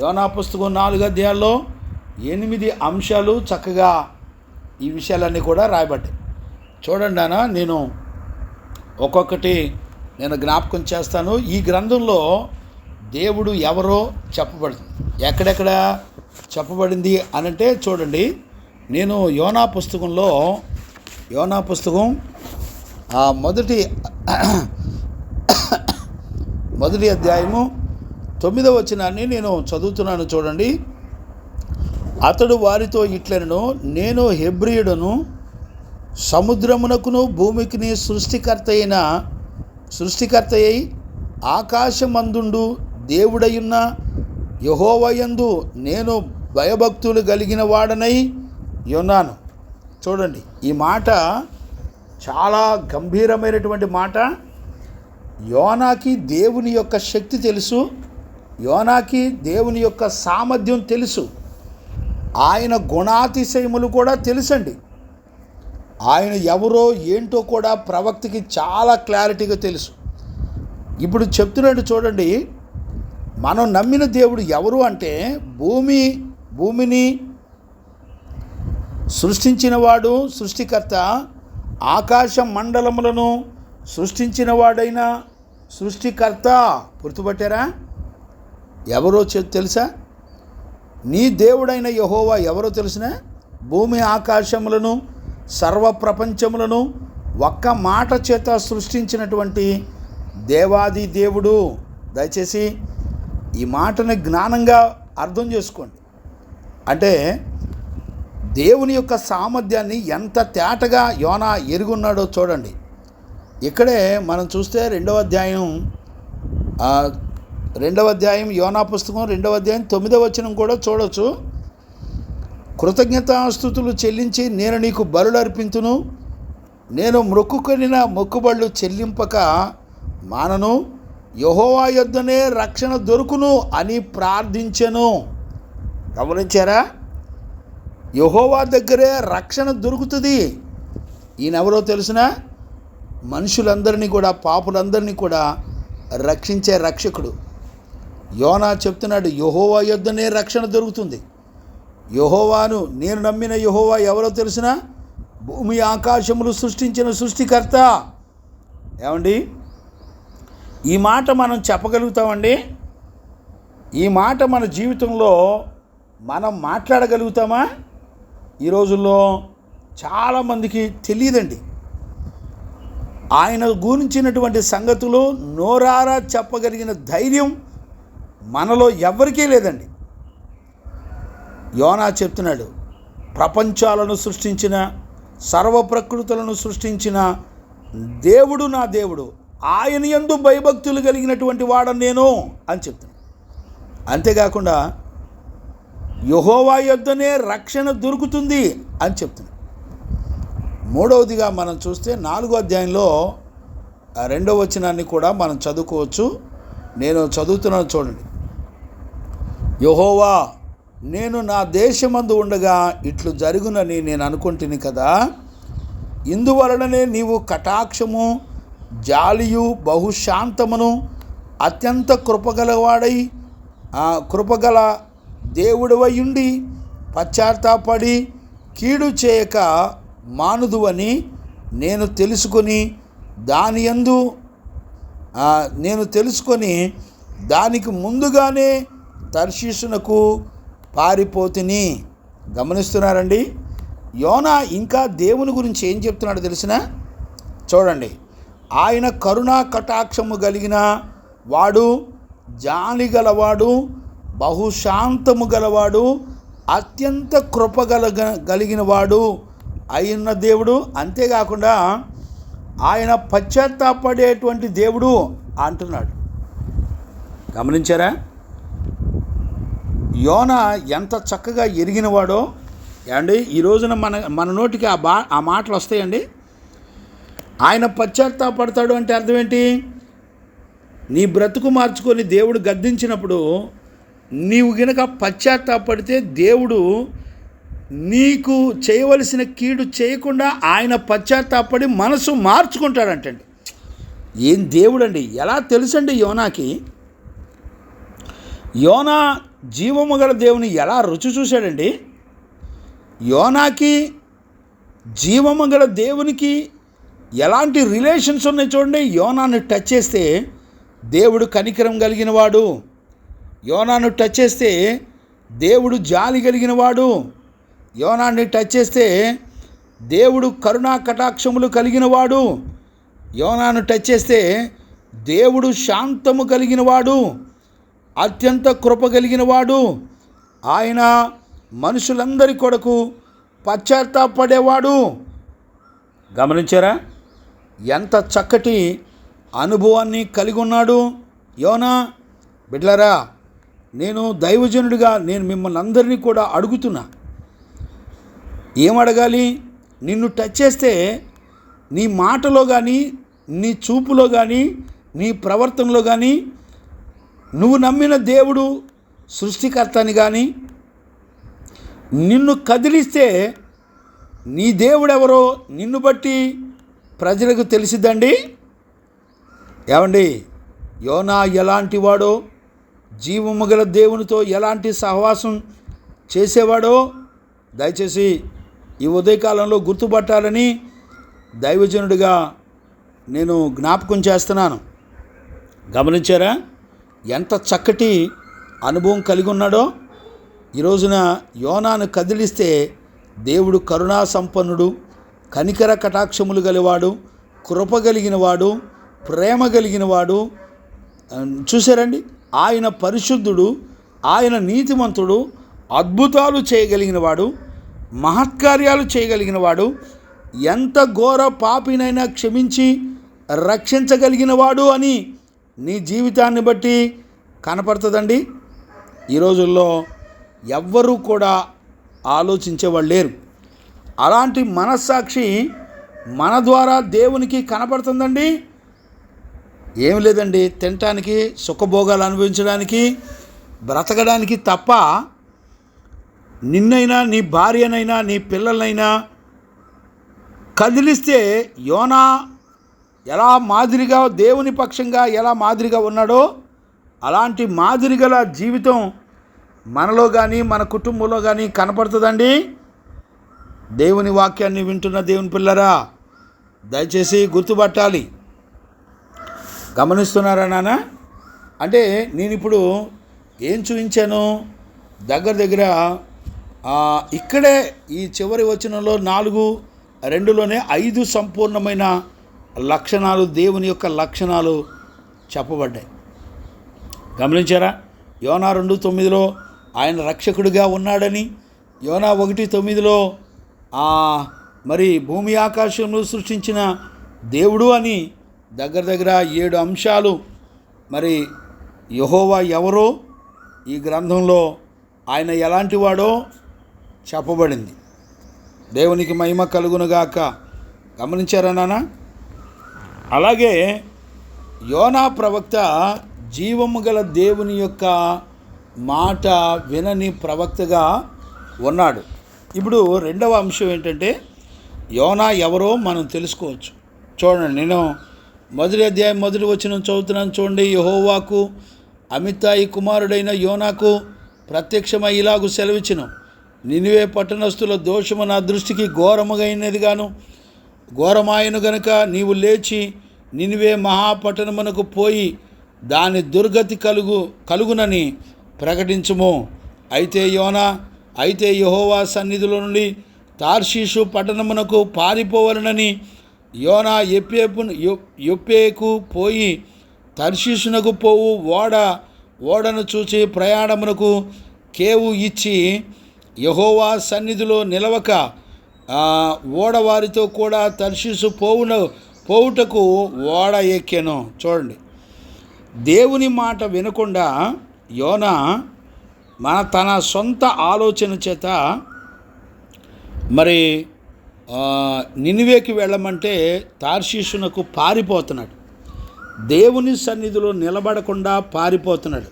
యోనా పుస్తకం 4 అధ్యాయాల్లో 8 అంశాలు చక్కగా ఈ విషయాలన్నీ కూడా రాయబడ్డాయి. చూడండి అన్న, నేను ఒక్కొక్కటి నేను జ్ఞాపకం చేస్తాను. ఈ గ్రంథంలో దేవుడు ఎవరో చెప్పబడింది. ఎక్కడెక్కడ చెప్పబడింది అనంటే చూడండి, నేను యోనా పుస్తకం మొదటి అధ్యాయము 9వ వచనాన్ని నేను చదువుతున్నాను. చూడండి, అతడు వారితో ఇట్లనెను, నేను హెబ్రీయుడను, సముద్రమునకును భూమికిని సృష్టికర్త అయి ఆకాశమందుండు దేవుడయున్న యెహోవాయందు నేను భయభక్తులు కలిగిన వాడనై ఉన్నాను. చూడండి, ఈ మాట చాలా గంభీరమైనటువంటి మాట. యోనాకి దేవుని యొక్క శక్తి తెలుసు, యోనాకి దేవుని యొక్క సామర్థ్యం తెలుసు. ఆయన గుణాతిశయములు కూడా తెలుసండి. ఆయన ఎవరో ఏంటో కూడా ప్రవక్తకి చాలా క్లారిటీగా తెలుసు. ఇప్పుడు చెప్తున్నాడు చూడండి, మనం నమ్మిన దేవుడు ఎవరు అంటే భూమిని సృష్టించినవాడు, సృష్టికర్త, ఆకాశ మండలములను సృష్టించిన వాడైన సృష్టికర్త. గుర్తుపట్టారా? ఎవరో తెలుసా? నీ దేవుడైన యెహోవా ఎవరో తెలిసిన? భూమి ఆకాశములను సర్వ ప్రపంచములను ఒక్క మాట చేత సృష్టించినటువంటి దేవాది దేవుడు. దయచేసి ఈ మాటని జ్ఞానంగా అర్థం చేసుకోండి. అంటే దేవుని యొక్క సామర్థ్యాన్ని ఎంత తేటగా యోనా ఎరుగున్నాడో చూడండి. ఇక్కడే మనం చూస్తే రెండవ అధ్యాయం యోనా పుస్తకం 2వ అధ్యాయం 9వ వచనం కూడా చూడవచ్చు. కృతజ్ఞతాస్తుతులు చెల్లించి నేను నీకు బలులు అర్పింతును, నేను మొక్కుకొనిన మొక్కుబళ్ళు చెల్లింపక మానను, యెహోవా యొద్దనే రక్షణ దొరుకును అని ప్రార్థించెను. గమనించారా? యెహోవా దగ్గరే రక్షణ దొరుకుతుంది. ఈయనెవరో తెలిసిన? మనుషులందరినీ కూడా, పాపులందరినీ కూడా రక్షించే రక్షకుడు. యోనా చెప్తున్నాడు, యెహోవా యొద్దనే రక్షణ దొరుకుతుంది. యెహోవాను, నేను నమ్మిన యెహోవా ఎవరో తెలిసిన? భూమి ఆకాశములు సృష్టించిన సృష్టికర్త. ఏమండి, ఈ మాట మనం చెప్పగలుగుతామండి? ఈ మాట మన జీవితంలో మనం మాట్లాడగలుగుతామా? ఈ రోజుల్లో చాలామందికి తెలియదండి. ఆయన గురించినటువంటి సంగతులు నోరారా చెప్పగలిగిన ధైర్యం మనలో ఎవరికీ లేదండి. యోనా చెప్తున్నాడు, ప్రపంచాలను సృష్టించిన, సర్వ ప్రకృతులను సృష్టించిన దేవుడు నా దేవుడు, ఆయన యందు భయభక్తులు కలిగినటువంటి వాడను నేను అని చెప్తున్నాడు. అంతేకాకుండా యెహోవా యొద్దనే రక్షణ దొరుకుతుంది అని చెప్తున్నాడు. మూడవదిగా మనం చూస్తే 4వ అధ్యాయంలో 2వ వచనాన్ని కూడా మనం చదువుకోవచ్చు. నేను చదువుతున్నాను చూడండి. యెహోవా, నేను నా దేశమందు ఉండగా ఇట్లు జరుగునని నేను అనుకుంటుని కదా, ఇందువలననే నీవు కటాక్షము, జాలియు, బహుశాంతమును, అత్యంత కృపగల దేవుడవై ఉండి పశ్చాత్తాపడి కీడు చేయక మానుదువని నేను తెలుసుకొని దానికి ముందుగానే తర్షీషునకు పారిపోతుని. గమనిస్తున్నారండి? యోనా ఇంకా దేవుని గురించి ఏం చెప్తున్నాడో తెలిసిన? చూడండి, ఆయన కరుణా కటాక్షము కలిగిన వాడు, జాలి గలవాడు, బహుశాంతము గలవాడు, అత్యంత కలిగిన వాడు అయిన దేవుడు. అంతేకాకుండా ఆయన పశ్చాత్తాపడేటువంటి దేవుడు అంటున్నాడు. గమనించారా? యోనా ఎంత చక్కగా ఎరిగినవాడో. ఏమండి, ఈ రోజున మన నోటికి ఆ మాటలు వస్తాయండి. ఆయన పశ్చాత్తాపడతాడు అంటే అర్థం ఏంటి? నీ బ్రతుకు మార్చుకొని దేవుడు గద్దించినప్పుడు నీవు గనక పశ్చాత్తాపడితే దేవుడు నీకు చేయవలసిన కీడు చేయకుండా ఆయన పశ్చాత్తాపడి మనసు మార్చుకుంటాడంటండి. ఏం దేవుడు అండి! ఎలా తెలుసండి యోనాకి? యోనా జీవము గల దేవుని ఎలా రుచి చూశాడండి? యోనాకి జీవము గల దేవునికి ఎలాంటి రిలేషన్స్ ఉన్నాయి చూడండి. యోనాను టచ్ చేస్తే దేవుడు కనికరం కలిగినవాడు, యోనాను టచ్ చేస్తే దేవుడు జాలి కలిగినవాడు, యోనాన్ని టచ్ చేస్తే దేవుడు కరుణా కటాక్షములు కలిగినవాడు, యోనాను టచ్ చేస్తే దేవుడు శాంతము కలిగినవాడు, అత్యంత కృప కలిగినవాడు, ఆయన మనుషులందరి కొరకు పశ్చాత్తాపడేవాడు. గమనించారా? ఎంత చక్కటి అనుభవాన్ని కలిగి ఉన్నాడు యోనా. బిడ్డలారా, నేను దైవజనుడిగా నేను మిమ్మల్ని అందరినీ కూడా అడుగుతున్నా, ఏమడగాలి? నిన్ను టచ్ చేస్తే నీ మాటలో కానీ, నీ చూపులో కానీ, నీ ప్రవర్తనలో కానీ నువ్వు నమ్మిన దేవుడు సృష్టికర్త అని కానీ, నిన్ను కదిలిస్తే నీ దేవుడెవరో నిన్ను బట్టి ప్రజలకు తెలిసిద్దండి. ఏమండి, యోనా ఎలాంటి వాడో, జీవము గల దేవునితో ఎలాంటి సహవాసం చేసేవాడో దయచేసి ఈ ఉదయకాలంలో గుర్తుపట్టాలని దైవజనుడిగా నేను జ్ఞాపకం చేస్తున్నాను. గమనించారా ఎంత చక్కటి అనుభవం కలిగి ఉన్నాడో. ఈ రోజున యోనాను కదిలిస్తే దేవుడు కరుణా సంపన్నుడు, కనికర కటాక్షములు గలివాడు, కృప కలిగినవాడు, ప్రేమ కలిగినవాడు. చూసారండి, ఆయన పరిశుద్ధుడు, ఆయన నీతిమంతుడు, అద్భుతాలు చేయగలిగినవాడు, మహత్కార్యాలు చేయగలిగినవాడు, ఎంత ఘోర పాపినైనా క్షమించి రక్షించగలిగినవాడు అని నీ జీవితాన్ని బట్టి కనపడుతుందండి. ఈ రోజుల్లో ఎవ్వరూ కూడా ఆలోచించేవాళ్ళు లేరు. అలాంటి మనస్సాక్షి మన ద్వారా దేవునికి కనపడుతుందండి. ఏమి లేదండి, తినటానికి, సుఖభోగాలు అనుభవించడానికి, బ్రతకడానికి తప్ప నిన్నైనా, నీ భార్యనైనా, నీ పిల్లలైనా కదిలిస్తే యోనా ఎలా మాదిరిగా దేవుని పక్షంగా ఎలా మాదిరిగా ఉన్నాడో అలాంటి మాదిరిగల జీవితం మనలో కానీ మన కుటుంబంలో కానీ కనపడుతుందండి. దేవుని వాక్యాన్ని వింటున్న దేవుని పిల్లరా దయచేసి గుర్తుపట్టాలి. గమనిస్తున్నారా నాన్న? అంటే నేను ఇప్పుడు ఏం చూపించాను, దగ్గర ఇక్కడే ఈ చివరి వచనంలో 4:2లోనే 5 సంపూర్ణమైన లక్షణాలు, దేవుని యొక్క లక్షణాలు చెప్పబడ్డాయి. గమనించారా? యోనా 2:9లో ఆయన రక్షకుడిగా ఉన్నాడని, యోనా 1:9లో మరి భూమి ఆకాశంలో సృష్టించిన దేవుడు అని దగ్గర 7 అంశాలు మరి యెహోవా ఎవరో ఈ గ్రంథంలో ఆయన ఎలాంటి వాడో చెప్పబడింది. దేవునికి మహిమ కలుగునుగాక. గమనించారా నాన్న? అలాగే యోనా ప్రవక్త జీవము గల దేవుని యొక్క మాట వినని ప్రవక్తగా ఉన్నాడు. ఇప్పుడు రెండవ అంశం ఏంటంటే యోనా ఎవరో మనం తెలుసుకోవచ్చు. చూడండి, నేను మొదటి అధ్యాయం 1వ వచనం చదువుతున్నాను చూడండి. యెహోవాకు అమిత్తాయి కుమారుడైన యోనాకు ప్రత్యక్షమై ఇలాగు సెలవిచ్చెను, నినివే పట్టణస్థుల దోషము నా దృష్టికి ఘోరమాయను గనుక నీవు లేచి నినివే మహాపట్టణమునకు పోయి దాని దుర్గతి కలుగునని ప్రకటించుము. అయితే యెహోవా సన్నిధిలో నుండి తార్షీషు పట్టణమునకు పారిపోవలనని యోనా యొప్పేకు పోయి తర్షీషునకు పోవు ఓడను చూచి ప్రయాణమునకు కేవు ఇచ్చి యెహోవా సన్నిధిలో నిలవక ఓడవారితో కూడా తర్షీషు పోవుటకు ఓడ ఎక్కెను. చూడండి, దేవుని మాట వినకుండా యోనా తన సొంత ఆలోచన చేత మరి నినివేకి వెళ్ళమంటే తార్షీషునకు పారిపోతున్నాడు. దేవుని సన్నిధిలో నిలబడకుండా పారిపోతున్నాడు.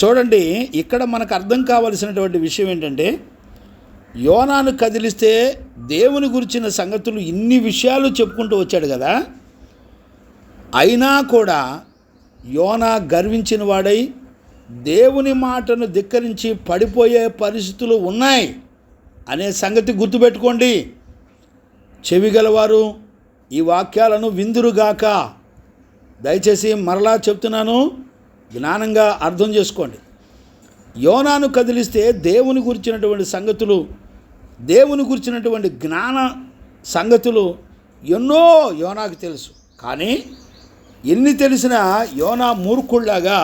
చూడండి, ఇక్కడ మనకు అర్థం కావలసినటువంటి విషయం ఏంటంటే యోనాను కదిలిస్తే దేవుని గురించిన సంగతులు ఇన్ని విషయాలు చెప్పుకుంటూ వచ్చాడు కదా, అయినా కూడా యోనా గర్వించిన వాడై దేవుని మాటను ధిక్కరించి పడిపోయే పరిస్థితులు ఉన్నాయి అనే సంగతి గుర్తుపెట్టుకోండి. చెవిగలవారు ఈ వాక్యాలను విందురుగాక. దయచేసి మరలా చెప్తున్నాను, జ్ఞానంగా అర్థం చేసుకోండి. యోనాను కదిలిస్తే దేవుని గురించినటువంటి సంగతులు, దేవుని గురించినటువంటి జ్ఞాన సంగతులు ఎన్నో యోనాకు తెలుసు. కానీ ఎన్ని తెలిసినా యోనా మూర్ఖుళ్లాగా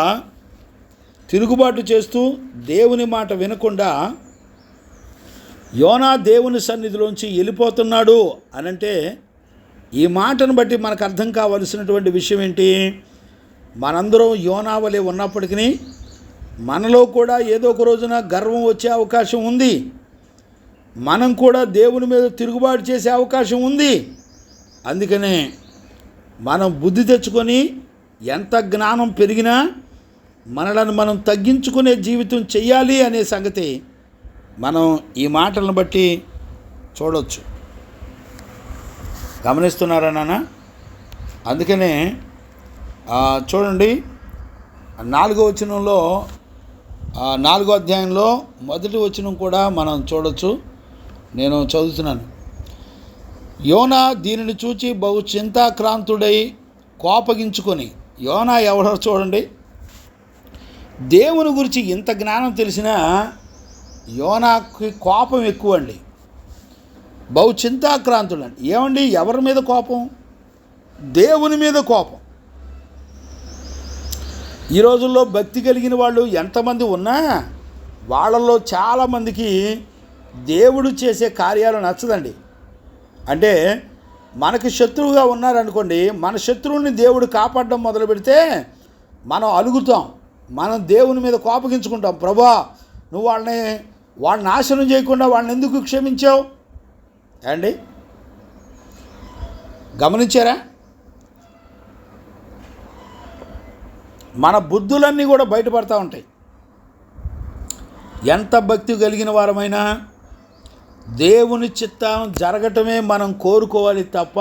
తిరుగుబాటు చేస్తూ దేవుని మాట వినకుండా యోనా దేవుని సన్నిధిలోంచి వెళ్ళిపోతున్నాడు అనంటే ఈ మాటను బట్టి మనకు అర్థం కావలసినటువంటి విషయం ఏంటి? మనందరం యోనా వలె ఉన్నప్పటికీ మనలో కూడా ఏదో ఒక రోజున గర్వం వచ్చే అవకాశం ఉంది. మనం కూడా దేవుని మీద తిరుగుబాటు చేసే అవకాశం ఉంది. అందుకనే మనం బుద్ధి తెచ్చుకొని ఎంత జ్ఞానం పెరిగినా మనలను మనం తగ్గించుకునే జీవితం చెయ్యాలి అనే సంగతి మనం ఈ మాటలను బట్టి చూడవచ్చు. గమనిస్తున్నారా నాన్న? అందుకనే చూడండి 4వ వచనంలో 4వ అధ్యాయంలో 1వ వచనం కూడా మనం చూడవచ్చు. నేను చదువుతున్నాను. యోనా దీనిని చూచి బహు చింతాక్రాంతుడై కోపగించుకొని, యోనా ఎవరో చూడండి, దేవుని గురించి ఇంత జ్ఞానం తెలిసినా యోనాకి కోపం ఎక్కువ అండి. బహు చింతాక్రాంతుడండి. ఏమండి, ఎవరి మీద కోపం? దేవుని మీద కోపం. ఈ రోజుల్లో భక్తి కలిగిన వాళ్ళు ఎంతమంది ఉన్నా వాళ్ళల్లో చాలామందికి దేవుడు చేసే కార్యాలు నచ్చదండి. అంటే మనకు శత్రువుగా ఉన్నారనుకోండి, మన శత్రువుని దేవుడు కాపాడడం మొదలు పెడితే మనం అలుగుతాం, మనం దేవుని మీద కోపగించుకుంటాం. ప్రభా, నువ్వు వాళ్ళని నాశనం చేయకుండా వాళ్ళని ఎందుకు క్షమించావు? అండి, గమనించారా? మన బుద్ధులన్నీ కూడా బయటపడతా ఉంటాయి. ఎంత భక్తి కలిగిన వారమైనా దేవుని చిత్తం జరగటమే మనం కోరుకోవాలి తప్ప,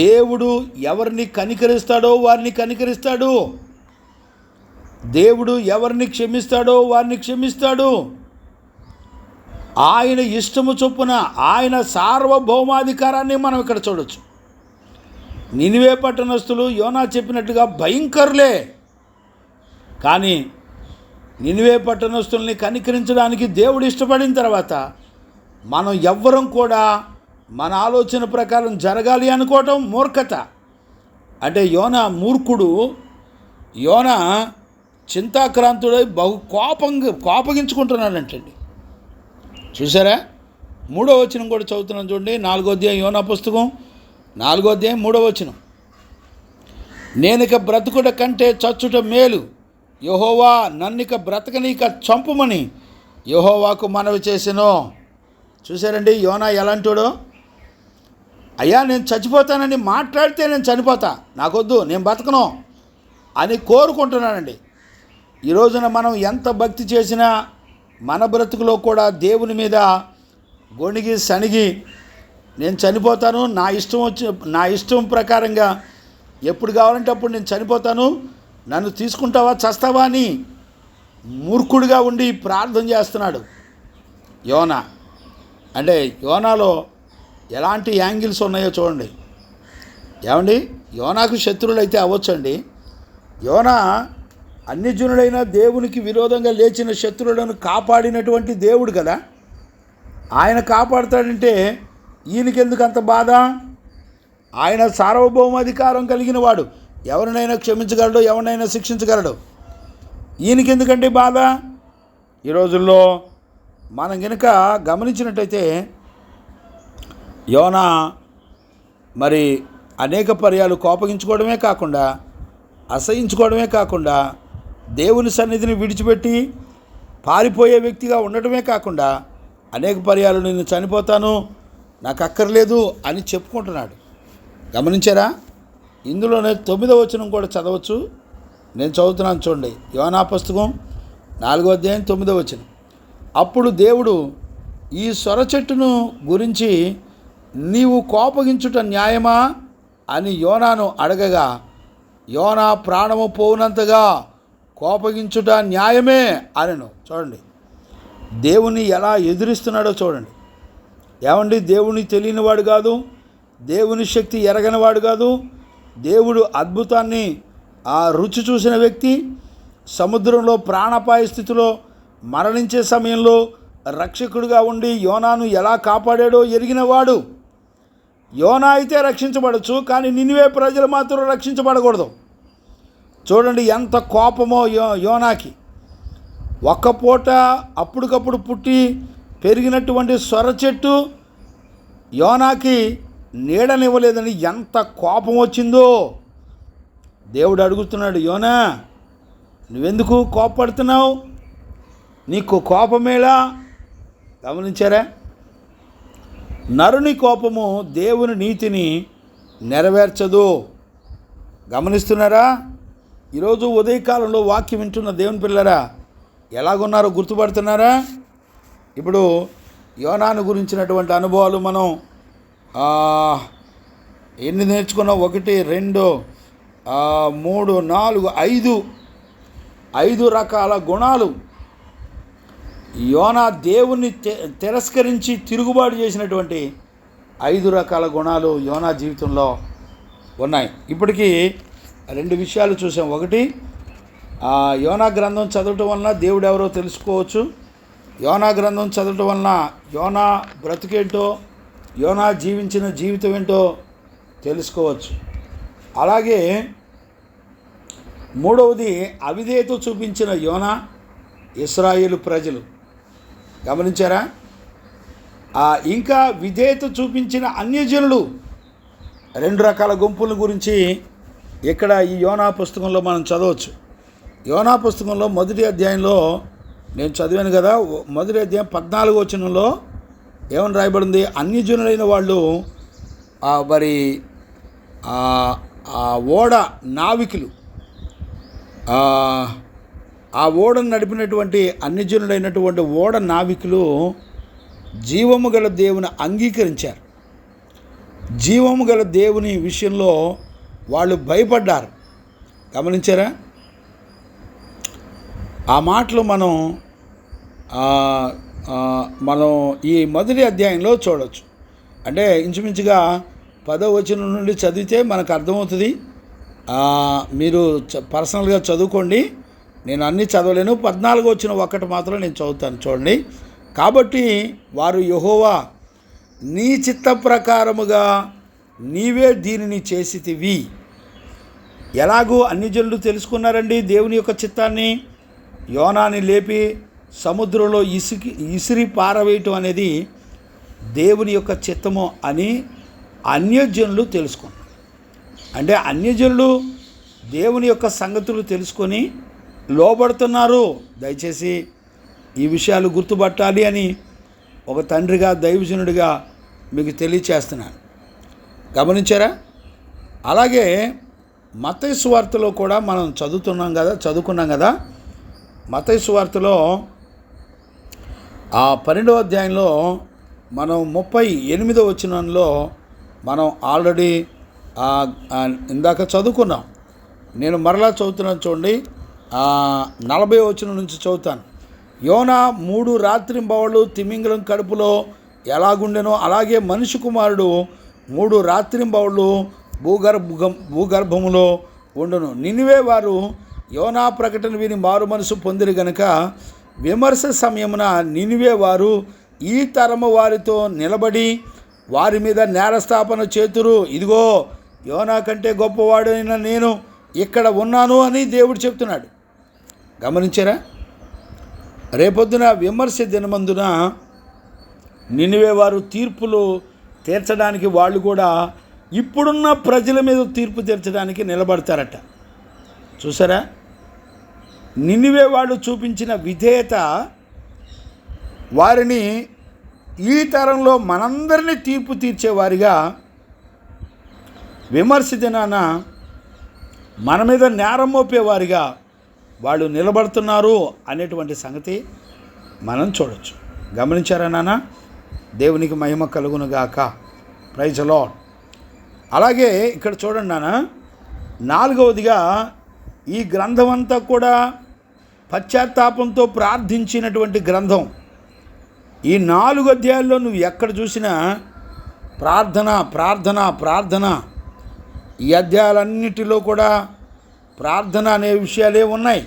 దేవుడు ఎవరిని కనికరిస్తాడో వారిని కనికరిస్తాడు, దేవుడు ఎవరిని క్షమిస్తాడో వారిని క్షమిస్తాడు. ఆయన ఇష్టము చొప్పున ఆయన సార్వభౌమాధికారాన్ని మనం ఇక్కడ చూడవచ్చు. నినివే పట్టణస్థులు యోనా చెప్పినట్టుగా భయంకరులే, కానీ నినివే పట్టణస్థుల్ని కనికరించడానికి దేవుడు ఇష్టపడిన తర్వాత మనం ఎవ్వరం కూడా మన ఆలోచన ప్రకారం జరగాలి అనుకోవటం మూర్ఖత. అంటే యోనా మూర్ఖుడు. యోనా చింతాక్రాంతుడై బహు కోపగించుకుంటున్నాడంటండి. చూసారా? 3వ వచనం కూడా చదువుతున్నాం చూడండి. 4వ అధ్యాయం యోనా పుస్తకం 4వ అధ్యాయం 3వ వచనం. నేనిక బ్రతుకుట కంటే చచ్చుట మేలు, యెహోవా నన్నిక బ్రతకనీక చంపుమని యెహోవాకు మనవి చేసెను. చూసారండి యోనా ఎలాంటోడో? అయ్యా, నేను చచ్చిపోతానని మాట్లాడితే నేను చనిపోతా, నాకొద్దు, నేను బతకను అని కోరుకుంటున్నానండి. ఈ రోజున మనం ఎంత భక్తి చేసినా మన బ్రతుకులో కూడా దేవుని మీద గొణిగి సణిగి నేను చనిపోతాను, నా ఇష్టం ప్రకారంగా ఎప్పుడు కావాలంటే అప్పుడు నేను చనిపోతాను, నన్ను తీసుకుంటావా చస్తావా అని మూర్ఖుడిగా ఉండి ప్రార్థన చేస్తున్నాడు యోనా. అంటే యోనాలో ఎలాంటి యాంగిల్స్ ఉన్నాయో చూడండి. ఏమండి, యోనాకు శత్రువులు అయితే అవ్వచ్చండి. యోనా అన్యజనుడైన దేవునికి విరోధంగా లేచిన శత్రువులను కాపాడినటువంటి దేవుడు కదా. ఆయన కాపాడుతాడంటే ఈయనకెందుకు అంత బాధ? ఆయన సార్వభౌమాధికారం కలిగిన వాడు, ఎవరినైనా క్షమించగలడు, ఎవరినైనా శిక్షించగలడు. ఈయనకెందుకంటే బాధ? ఈ రోజుల్లో మనం కనుక గమనించినట్టయితే యోనా మరి అనేక పర్యాలు కోపగించుకోవడమే కాకుండా, అసహించుకోవడమే కాకుండా, దేవుని సన్నిధిని విడిచిపెట్టి పారిపోయే వ్యక్తిగా ఉండటమే కాకుండా అనేక పర్యాలు నేను చనిపోతాను, నాకు అక్కర్లేదు అని చెప్పుకుంటున్నాడు. గమనించారా? ఇందులోనే 9వ వచనం కూడా చదవచ్చు. నేను చదువుతున్నాను చూడండి. యోనా పుస్తకం 4వ అధ్యాయం 9వ వచనం. అప్పుడు దేవుడు ఈ సొర చెట్టును గురించి నీవు కోపగించుట న్యాయమా అని యోనాను అడగగా, యోనా ప్రాణము పోవునంతగా కోపగించుట న్యాయమే అనెను. చూడండి దేవుని ఎలా ఎదురిస్తున్నాడో చూడండి. ఏమండి, దేవుని తెలియనివాడు కాదు, దేవుని శక్తి ఎరగనివాడు కాదు, దేవుడు అద్భుతాన్ని రుచి చూసిన వ్యక్తి, సముద్రంలో ప్రాణాపాయ స్థితిలో మరణించే సమయంలో రక్షకుడిగా ఉండి యోనాను ఎలా కాపాడాడో ఎరిగినవాడు. యోనా అయితే రక్షించబడచ్చు, కానీ నినివే ప్రజలు మాత్రం రక్షించబడకూడదు. చూడండి ఎంత కోపమో యోనాకి. ఒక్క పూట అప్పటికప్పుడు పుట్టి పెరిగినటువంటి సొర చెట్టు యోనాకి నీడనివ్వలేదని ఎంత కోపం వచ్చిందో. దేవుడు అడుగుతున్నాడు, యోనా నువ్వెందుకు కోపడుతున్నావు? నీకు కోపమేలా? గమనించారా? నరుని కోపము దేవుని నీతిని నెరవేర్చదు. గమనిస్తున్నారా? ఈరోజు ఉదయకాలంలో వాక్యం వింటున్న దేవుని పిల్లరా, ఎలాగున్నారో గుర్తుపడుతున్నారా? ఇప్పుడు యోనాను గురించినటువంటి అనుభవాలు మనం ఎన్ని నేర్చుకున్నాం? 1, 2, 3, 4, 5 రకాల గుణాలు యోనా దేవుణ్ణి తిరస్కరించి తిరుగుబాటు చేసినటువంటి 5 రకాల గుణాలు యోనా జీవితంలో ఉన్నాయి. ఇప్పటికీ 2 విషయాలు చూసాం. ఒకటి, యోనా గ్రంథం చదవటం వలన దేవుడు ఎవరో తెలుసుకోవచ్చు. యోనా గ్రంథం చదవటం వలన యోనా బ్రతికేంటో, యోనా జీవించిన జీవితం ఏంటో తెలుసుకోవచ్చు. అలాగే మూడవది, అవిధేయత చూపించిన యోనా ఇశ్రాయేలు ప్రజలు. గమనించారా? ఇంకా విధేయత చూపించిన అన్యజనులు, 2 రకాల గుంపుల గురించి ఇక్కడ ఈ యోనా పుస్తకంలో మనం చదవచ్చు. యోనా పుస్తకంలో 1వ అధ్యాయంలో నేను చదివాను కదా, 1వ అధ్యాయం 14వ వచనంలో ఏమని రాయబడింది? అన్యజనులైన వాళ్ళు మరి ఓడ నావికులు, ఆ ఓడను నడిపినటువంటి అన్యజనులైనటువంటి ఓడ నావికులు జీవము గల దేవుని అంగీకరించారు. జీవము గల దేవుని విషయంలో వాళ్ళు భయపడ్డారు. గమనించారా? ఆ మాటలు మనం ఈ 1వ అధ్యాయంలో చూడవచ్చు. అంటే ఇంచుమించుగా 10వ వచనం నుండి చదివితే మనకు అర్థమవుతుంది. మీరు పర్సనల్గా చదువుకోండి, నేను అన్నీ చదవలేను. 14వ వచనం ఒక్కటి మాత్రం నేను చదువుతాను, చూడండి. కాబట్టి వారు, యెహోవా నీ చిత్త ప్రకారముగా నీవే దీనిని చేసితివి. ఎలాగూ అన్యజనులు తెలుసుకున్నారండి దేవుని యొక్క చిత్తాన్ని. యోనాని లేపి సముద్రంలో ఇసిరి పారవేయటం అనేది దేవుని యొక్క చిత్తము అని అన్యజనులు తెలుసుకున్నారు. అంటే అన్యజనులు దేవుని యొక్క సంగతులు తెలుసుకొని లోబడుతున్నారు. దయచేసి ఈ విషయాలు గుర్తుపట్టాలి అని ఒక తండ్రిగా, దైవజనుడిగా మీకు తెలియచేస్తున్నాను. గమనించారా? అలాగే మత్తయి సువార్తలో కూడా మనం చదువుకున్నాం కదా. మత్తయి సువార్తలో 12వ అధ్యాయంలో మనం 38వ వచనంలో మనం ఆల్రెడీ ఇందాక చదువుకున్నాం. నేను మరలా చదువుతున్నాను, చూడండి. 40వ వచనం నుంచి చదువుతాను. యోనా 3 రాత్రింబవళ్ళు తిమింగలం కడుపులో ఎలాగుండెనో అలాగే మనిషి కుమారుడు 3 రాత్రింబవళ్ళు భూగర్భములో ఉండును. నినివే వారు యోనా ప్రకటన విని మారు మనసు పొందిరి గనుక విమర్శ సమయమున నినివే వారు ఈ తరము వారితో నిలబడి వారి మీద నేరస్థాపన చేతురు. ఇదిగో యోనా కంటే గొప్పవాడైన నేను ఇక్కడ ఉన్నాను అని దేవుడు చెప్తున్నాడు. గమనించారా? రేపొద్దున విమర్శ దినమందున నినివే వారు తీర్పులు తీర్చడానికి వాళ్ళు కూడా ఇప్పుడున్న ప్రజల మీద తీర్పు తీర్చడానికి నిలబడతారట. చూసారా? నినివే వాళ్ళు చూపించిన విధేయత వారిని ఈ తరంలో మనందరినీ తీర్పు తీర్చేవారిగా, విమర్శ దినాన మన మీద నేరం మోపేవారిగా వాళ్ళు నిలబడుతున్నారు అనేటువంటి సంగతి మనం చూడొచ్చు. గమనించారా నాన్న? దేవునికి మహిమ కలుగునుగాక. Praise the Lord. అలాగే ఇక్కడ చూడండి నాన్న, 4వదిగా ఈ గ్రంథం అంతా కూడా పశ్చాత్తాపంతో ప్రార్థించినటువంటి గ్రంథం. ఈ 4 అధ్యాయాల్లో నువ్వు ఎక్కడ చూసినా ప్రార్థన ప్రార్థన ప్రార్థన. ఈ అధ్యాయాలన్నిటిలో కూడా ప్రార్థన అనే విషయాలే ఉన్నాయి.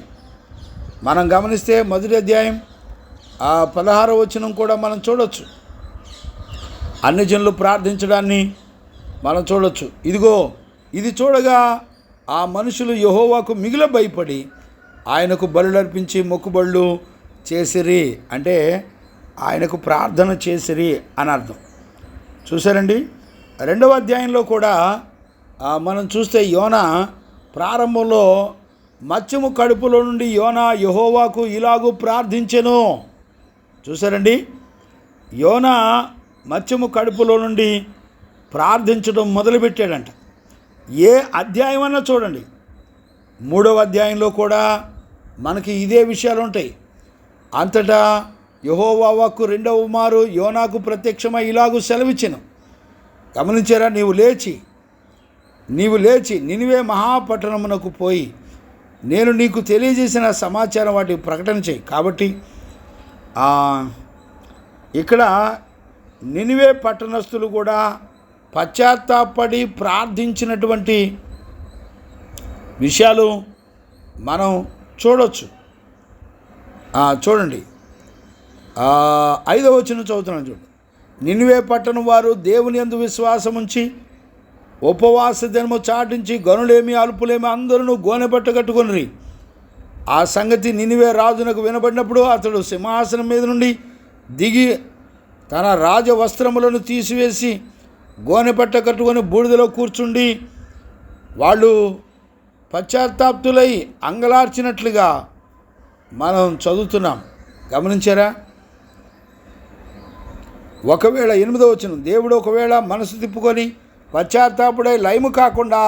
మనం గమనిస్తే 1వ అధ్యాయం 16వ వచనం కూడా మనం చూడొచ్చు. అన్ని జనులు ప్రార్థించడాన్ని మనం చూడొచ్చు. ఇదిగో ఇది చూడగా ఆ మనుషులు యెహోవాకు మిగిల భయపడి ఆయనకు బలులర్పించి మొక్కుబళ్ళు చేసిరి. అంటే ఆయనకు ప్రార్థన చేసిరి అని అర్థం. చూసారండి? 2వ అధ్యాయంలో కూడా మనం చూస్తే యోనా ప్రారంభంలో మత్స్యము కడుపులో నుండి యోనా యెహోవాకు ఇలాగూ ప్రార్థించెను. చూసారండి? యోనా మత్స్యము కడుపులో నుండి ప్రార్థించడం మొదలుపెట్టాడంట. ఏ అధ్యాయం అన్నా చూడండి, 3వ అధ్యాయంలో కూడా మనకి ఇదే విషయాలు ఉంటాయి. అంతటా యెహోవా వాక్కు రెండవ మారు యోనాకు ప్రత్యక్షమై ఇలాగూ సెలవిచ్చెను. గమనించారా? నీవు లేచి నినివే మహాపట్టణమునకు పోయి నేను నీకు తెలియజేసిన సమాచారం వాటికి ప్రకటన చేయి. కాబట్టి ఇక్కడ నినివే పట్టణస్థులు కూడా పశ్చాత్తాపడి ప్రార్థించినటువంటి విషయాలు మనం చూడొచ్చు. చూడండి, 5వ వచనం చదువుతున్నాను చూడండి. నినివే పట్టణం వారు దేవుని యందు విశ్వాసం ఉంచి ఉపవాస దినము చాటించి గనులేమి అల్పులేమి అందరూ గోనెపట్ట కట్టుకొనిరి. ఆ సంగతి నినివే రాజునకు వినబడినప్పుడు అతడు సింహాసనం మీద నుండి దిగి తన రాజవస్త్రములను తీసివేసి గోనెపట్ట కట్టుకొని బూడిదలో కూర్చుండి వాళ్ళు పశ్చాత్తాప్తులై అంగలార్చినట్లుగా మనం చదువుతున్నాం. గమనించారా? ఒకవేళ 8వ వచనం, దేవుడు ఒకవేళ మనసు తిప్పుకొని పశ్చాత్తాపుడై లయము కాకుండా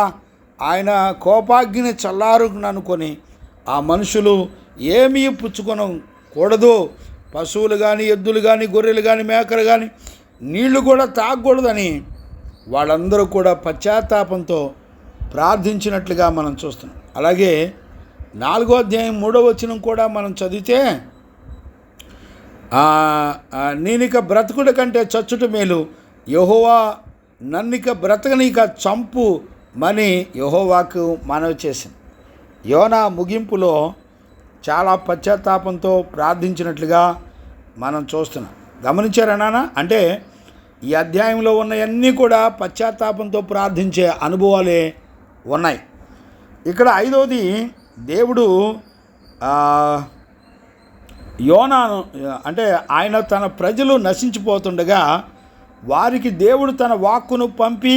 ఆయన కోపాగ్ని చల్లారుననుకొని ఆ మనుషులు ఏమీ పుచ్చుకొనకూడదు, పశువులు కానీ ఎద్దులు కానీ గొర్రెలు కానీ మేకలు కానీ నీళ్లు కూడా తాగకూడదని వాళ్ళందరూ కూడా పశ్చాత్తాపంతో ప్రార్థించినట్లుగా మనం చూస్తున్నాం. అలాగే 4వ అధ్యాయం 3వ వచనం కూడా మనం చదివితే నేనిక బ్రతుకుట కంటే చచ్చుట మేలు, యెహోవా నన్నిక బ్రతకనిక చంపు మని యెహోవాకు మనవి చేసింది. యోనా ముగింపులో చాలా పశ్చాత్తాపంతో ప్రార్థించినట్లుగా మనం చూస్తున్నాం. గమనించారా నాన్న? అంటే ఈ అధ్యాయంలో ఉన్నవన్నీ కూడా పశ్చాత్తాపంతో ప్రార్థించే అనుభవాలే ఉన్నాయి. ఇక్కడ 5వది, దేవుడు యోనాను అంటే ఆయన తన ప్రజలు నశించిపోతుండగా వారికి దేవుడు తన వాక్కును పంపి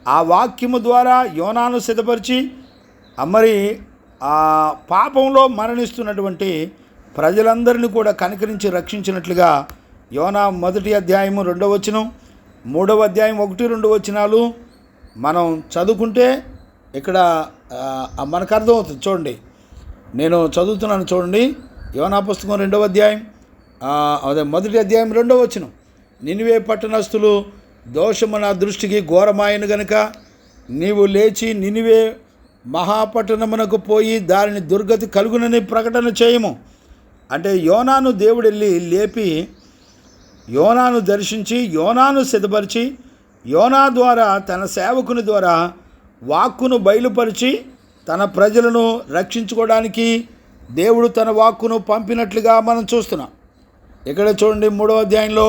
ఆ వాక్యము ద్వారా యోనాను సిద్ధపరిచి మరి ఆ పాపంలో మరణిస్తున్నటువంటి ప్రజలందరినీ కూడా కనికరించి రక్షించినట్లుగా యోనా 1వ అధ్యాయము 2వ వచనం, 3వ అధ్యాయం 1-2 వచనాలు మనం చదువుకుంటే ఇక్కడ మనకు అర్థమవుతుంది. చూడండి, నేను చదువుతున్నాను చూడండి. యోనా పుస్తకం 2వ అధ్యాయం 1వ అధ్యాయం 2వ వచనం, నినివే పట్టణస్థులు దోషము నా దృష్టికి ఘోరమాయను గనుక నీవు లేచి నినివే మహాపట్టణమునకు పోయి దానిని దుర్గతి కలుగునని ప్రకటన చేయము. అంటే యోనాను దేవుడు వెళ్ళి లేపి యోనాను దర్శించి యోనాను సిద్ధపరిచి యోనా ద్వారా తన సేవకుని ద్వారా వాక్కును బయలుపరిచి తన ప్రజలను రక్షించుకోవడానికి దేవుడు తన వాక్కును పంపినట్లుగా మనం చూస్తున్నాం. ఇక్కడ చూడండి 3వ అధ్యాయంలో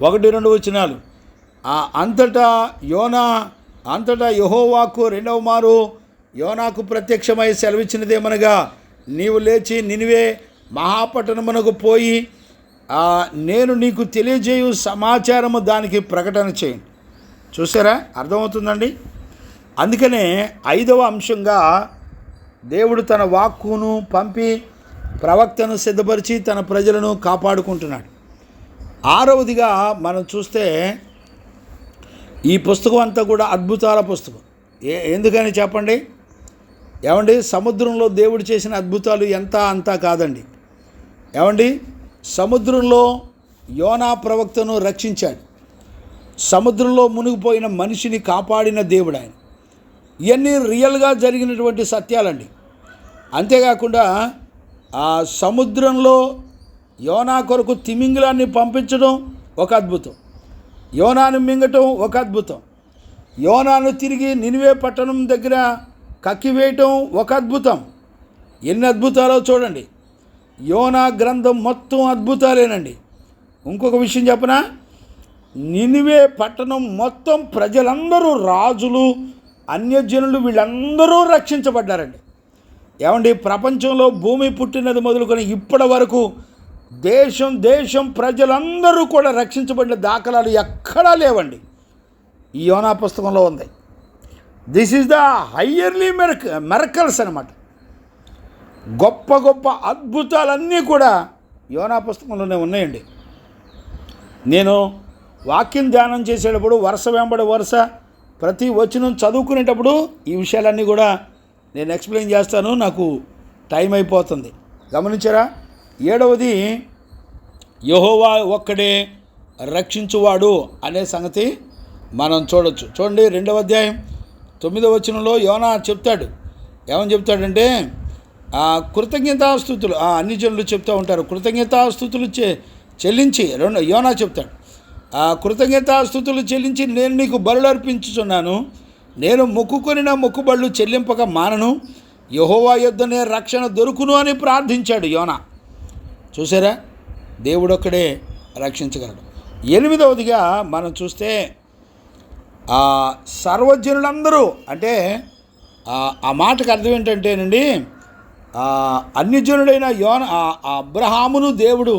1-2 వచనాలు, అంతటా యెహోవాకు రెండవ మారు యోనాకు ప్రత్యక్షమై సెలవిచ్చినదేమనగా నీవు లేచి నినివే మహాపట్టణమునకు పోయి నేను నీకు తెలియజేయు సమాచారము దానికి ప్రకటన చేయండి. చూసారా? అర్థమవుతుందండి. అందుకనే 5వ అంశంగా దేవుడు తన వాక్కును పంపి ప్రవక్తను సిద్ధపరిచి తన ప్రజలను కాపాడుకుంటున్నాడు. 6వదిగా మనం చూస్తే ఈ పుస్తకం అంతా కూడా అద్భుతాల పుస్తకం. ఎందుకని చెప్పండి? ఏమండి, సముద్రంలో దేవుడు చేసిన అద్భుతాలు అంతా కాదండి. ఏమండి, సముద్రంలో యోనా ప్రవక్తను రక్షించాడు. సముద్రంలో మునిగిపోయిన మనిషిని కాపాడిన దేవుడు ఆయన. ఇవన్నీ రియల్గా జరిగినటువంటి సత్యాలండి. అంతేకాకుండా ఆ సముద్రంలో యోనా కొరకు తిమింగలాన్ని పంపించడం ఒక అద్భుతం, యోనాను మింగటం ఒక అద్భుతం, యోనాను తిరిగి నినివే పట్టణం దగ్గర కక్కివేయటం ఒక అద్భుతం. ఎన్ని అద్భుతాలో చూడండి. యోనా గ్రంథం మొత్తం అద్భుతాలేనండి. ఇంకొక విషయం చెప్పనా, నినివే పట్టణం మొత్తం ప్రజలందరూ, రాజులు, అన్యజనులు వీళ్ళందరూ రక్షించబడ్డారండి. ఏమండి, ప్రపంచంలో భూమి పుట్టినది మొదలుకొని ఇప్పటి వరకు దేశం ప్రజలందరూ కూడా రక్షించబడిన దాఖలాలు ఎక్కడా లేవండి. ఈ యోనా పుస్తకంలో ఉంది. దిస్ ఈజ్ ద హయ్యర్లీ మెరకల్స్ అనమాట. గొప్ప అద్భుతాలన్నీ కూడా యోనా పుస్తకంలోనే ఉన్నాయండి. నేను వాక్యం ధ్యానం చేసేటప్పుడు వరుస వెంబడి వరుస ప్రతి వచనం చదువుకునేటప్పుడు ఈ విషయాలన్నీ కూడా నేను ఎక్స్ప్లెయిన్ చేస్తాను. నాకు టైం అయిపోతుంది. గమనించారా? 7వది యెహోవా ఒక్కడే రక్షించువాడు అనే సంగతి మనం చూడొచ్చు. చూడండి 2వ అధ్యాయం 9వ వచనంలో యోనా చెప్తాడు. ఏమని చెప్తాడంటే కృతజ్ఞతాస్తుతులు అన్ని జనులు చెప్తూ ఉంటారు. కృతజ్ఞతాస్తుతులు చెల్లించి యోనా చెప్తాడు, కృతజ్ఞతాస్తుతులు చెల్లించి నేను నీకు బలులు అర్పించుచున్నాను. నేను మొక్కుకొనిన మొక్కుబళ్ళు చెల్లింపక మానను. యెహోవా యొద్దనే రక్షణ దొరుకును అని ప్రార్థించాడు యోనా. చూసారా, దేవుడొక్కడే రక్షించగలడు. 8వదిగా మనం చూస్తే సర్వజనులందరూ అంటే ఆ మాటకు అర్థం ఏంటంటేనండి, అన్యజనుడైన అబ్రహామును దేవుడు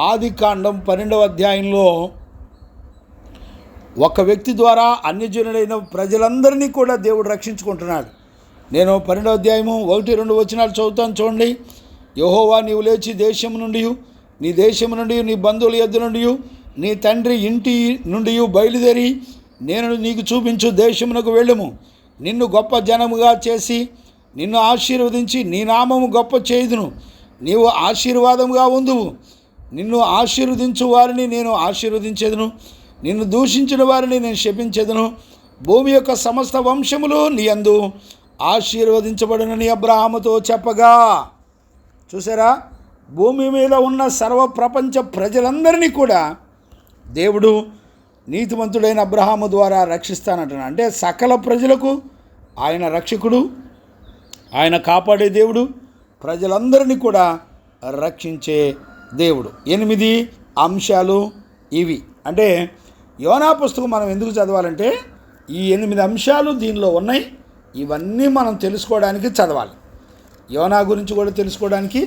ఆదికాండం 12వ అధ్యాయంలో ఒక వ్యక్తి ద్వారా అన్యజనుడైన ప్రజలందరినీ కూడా దేవుడు రక్షించుకుంటున్నాడు. నేను 12వ అధ్యాయము 1-2 వచనాలు చదువుతాను చూడండి. యెహోవా నీవు లేచి దేశం నుండి, నీ దేశం నుండి, నీ బంధువుల యొద్ద నుండి, నీ తండ్రి ఇంటి నుండి బయలుదేరి నేను నీకు చూపించు దేశమునకు వెళ్ళుము. నిన్ను గొప్ప జనముగా చేసి నిన్ను ఆశీర్వదించి నీ నామము గొప్ప చేయుదును. నీవు ఆశీర్వాదముగా ఉందువు. నిన్ను ఆశీర్వదించు వారిని నేను ఆశీర్వదించేదను, నిన్ను దూషించిన వారిని నేను శపించేదను. భూమి యొక్క సమస్త వంశములు నీ యందు ఆశీర్వదించబడునని అబ్రహాముతో చెప్పగా. చూసారా, భూమి మీద ఉన్న సర్వ ప్రపంచ ప్రజలందరినీ కూడా దేవుడు నీతిమంతుడైన అబ్రహాము ద్వారా రక్షిస్తానంటున్నాడు. అంటే సకల ప్రజలకు ఆయన రక్షకుడు, ఆయన కాపాడే దేవుడు, ప్రజలందరినీ కూడా రక్షించే దేవుడు. 8 అంశాలు ఇవి. అంటే యోనా పుస్తకం మనం ఎందుకు చదవాలంటే ఈ 8 అంశాలు దీనిలో ఉన్నాయి. ఇవన్నీ మనం తెలుసుకోవడానికి చదవాలి. యోనా గురించి కూడా తెలుసుకోవడానికి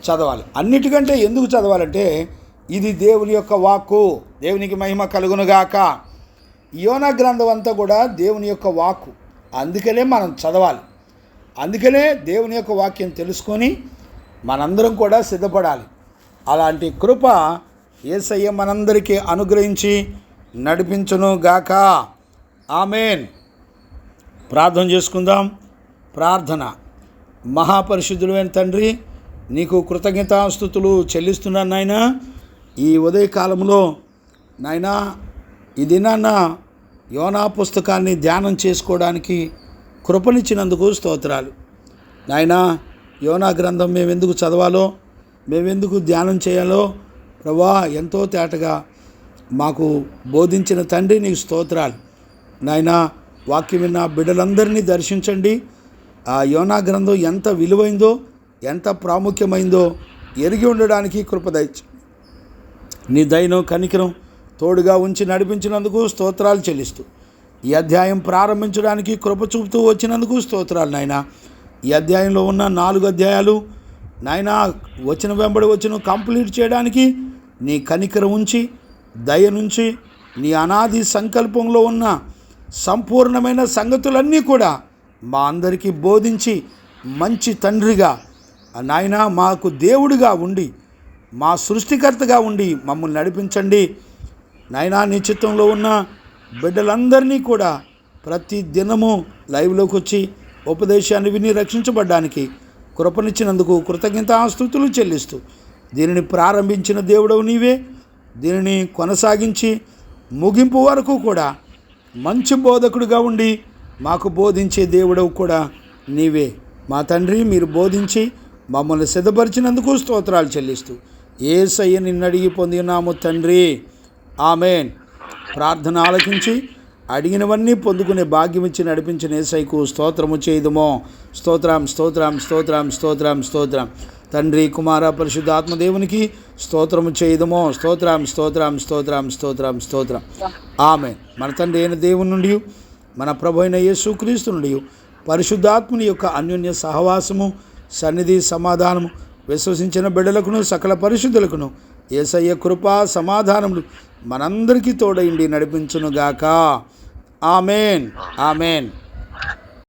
చదవాలి. అన్నిటికంటే ఎందుకు చదవాలంటే ఇది దేవుని యొక్క వాక్కు, దేవునికి మహిమ కలుగునుగాక. యోనా గ్రంథం అంతా కూడా దేవుని యొక్క వాక్కు, అందుకనే మనం చదవాలి. అందుకనే దేవుని యొక్క వాక్యం తెలుసుకొని మనందరం కూడా సిద్ధపడాలి. అలాంటి కృప యేసయ్య మనందరికీ అనుగ్రహించి నడిపించును గాక. ఆమేన్. ప్రార్థన చేసుకుందాం. ప్రార్థన. మహాపరిశుద్ధుడైన తండ్రి, నీకు కృతజ్ఞతాస్తుతులు చెల్లిస్తున్నాను నాయనా. ఈ ఉదయకాలంలో నాయనా ఈ దినాన్న యోనా పుస్తకాన్ని ధ్యానం చేసుకోవడానికి కృపనిచ్చినందుకు స్తోత్రాలు. నాయనా, యోనా గ్రంథం మేమెందుకు చదవాలో, మేమెందుకు ధ్యానం చేయాలో ప్రభా ఎంతో తేటగా మాకు బోధించిన తండ్రి నీకు స్తోత్రాలు. నాయనా, వాక్యం విన్న బిడ్డలందరినీ దర్శించండి. ఆ యోనా గ్రంథం ఎంత విలువైందో, ఎంత ప్రాముఖ్యమైందో ఎరిగి ఉండడానికి కృప దయచేయండి. నీ దయను కనికరం తోడుగా ఉంచి నడిపించినందుకు స్తోత్రాలు చెల్లిస్తూ ఈ అధ్యాయం ప్రారంభించడానికి కృప చూపుతూ వచ్చినందుకు స్తోత్రాలు నాయనా. ఈ అధ్యాయంలో ఉన్న 4 అధ్యాయాలు నాయనా వచ్చిన వెంబడి వచ్చిన కంప్లీట్ చేయడానికి నీ కనికరం ఉంచి, దయ నుంచి, నీ అనాది సంకల్పంలో ఉన్న సంపూర్ణమైన సంగతులన్నీ కూడా మా అందరికీ బోధించి మంచి తండ్రిగా నాయనా మాకు దేవుడిగా ఉండి, మా సృష్టికర్తగా ఉండి మమ్మల్ని నడిపించండి నాయనా. నీ చిత్తంలో ఉన్న బిడ్డలందరినీ కూడా ప్రతి దినము లైవ్లోకి వచ్చి ఉపదేశాన్ని విని రక్షించబడ్డానికి కృపనిచ్చినందుకు కృతజ్ఞతాస్తుతులు చెల్లిస్తూ దీనిని ప్రారంభించిన దేవుడవు నీవే, దీనిని కొనసాగించి ముగింపు వరకు కూడా మంచి బోధకుడిగా ఉండి మాకు బోధించే దేవుడవు కూడా నీవే. మా తండ్రి, మీరు బోధించి మమ్మల్ని సిద్ధపరిచినందుకు స్తోత్రాలు చెల్లిస్తూ యేసయ్య నిన్ను అడిగి పొందినాము తండ్రి. ఆమేన్. ప్రార్థన ఆలకించి అడిగినవన్నీ పొందుకునే భాగ్యం ఇచ్చి నడిపించిన యేసయ్యకు స్తోత్రము చేయుదుమో. స్తోత్రం స్తోత్రం స్తోత్రం స్తోత్రం స్తోత్రం. తండ్రి, కుమార, పరిశుద్ధాత్మదేవునికి స్తోత్రము చేయుదుమో. స్తోత్రం స్తోత్రం స్తోత్రం స్తోత్రం స్తోత్రం. ఆమేన్. మన తండ్రి అయిన దేవుని నుండి, మన ప్రభు అయిన యేసుక్రీస్తు నుండి, పరిశుద్ధాత్ముని యొక్క అన్యోన్య సహవాసము, సన్నిధి, సమాధానము విశ్వసించిన బిడ్డలకును సకల పరిశుద్ధులకును యేసయ్య కృపా సమాధానములు మనందరికీ తోడైండి నడిపించునుగాక. ఆమేన్. ఆమేన్.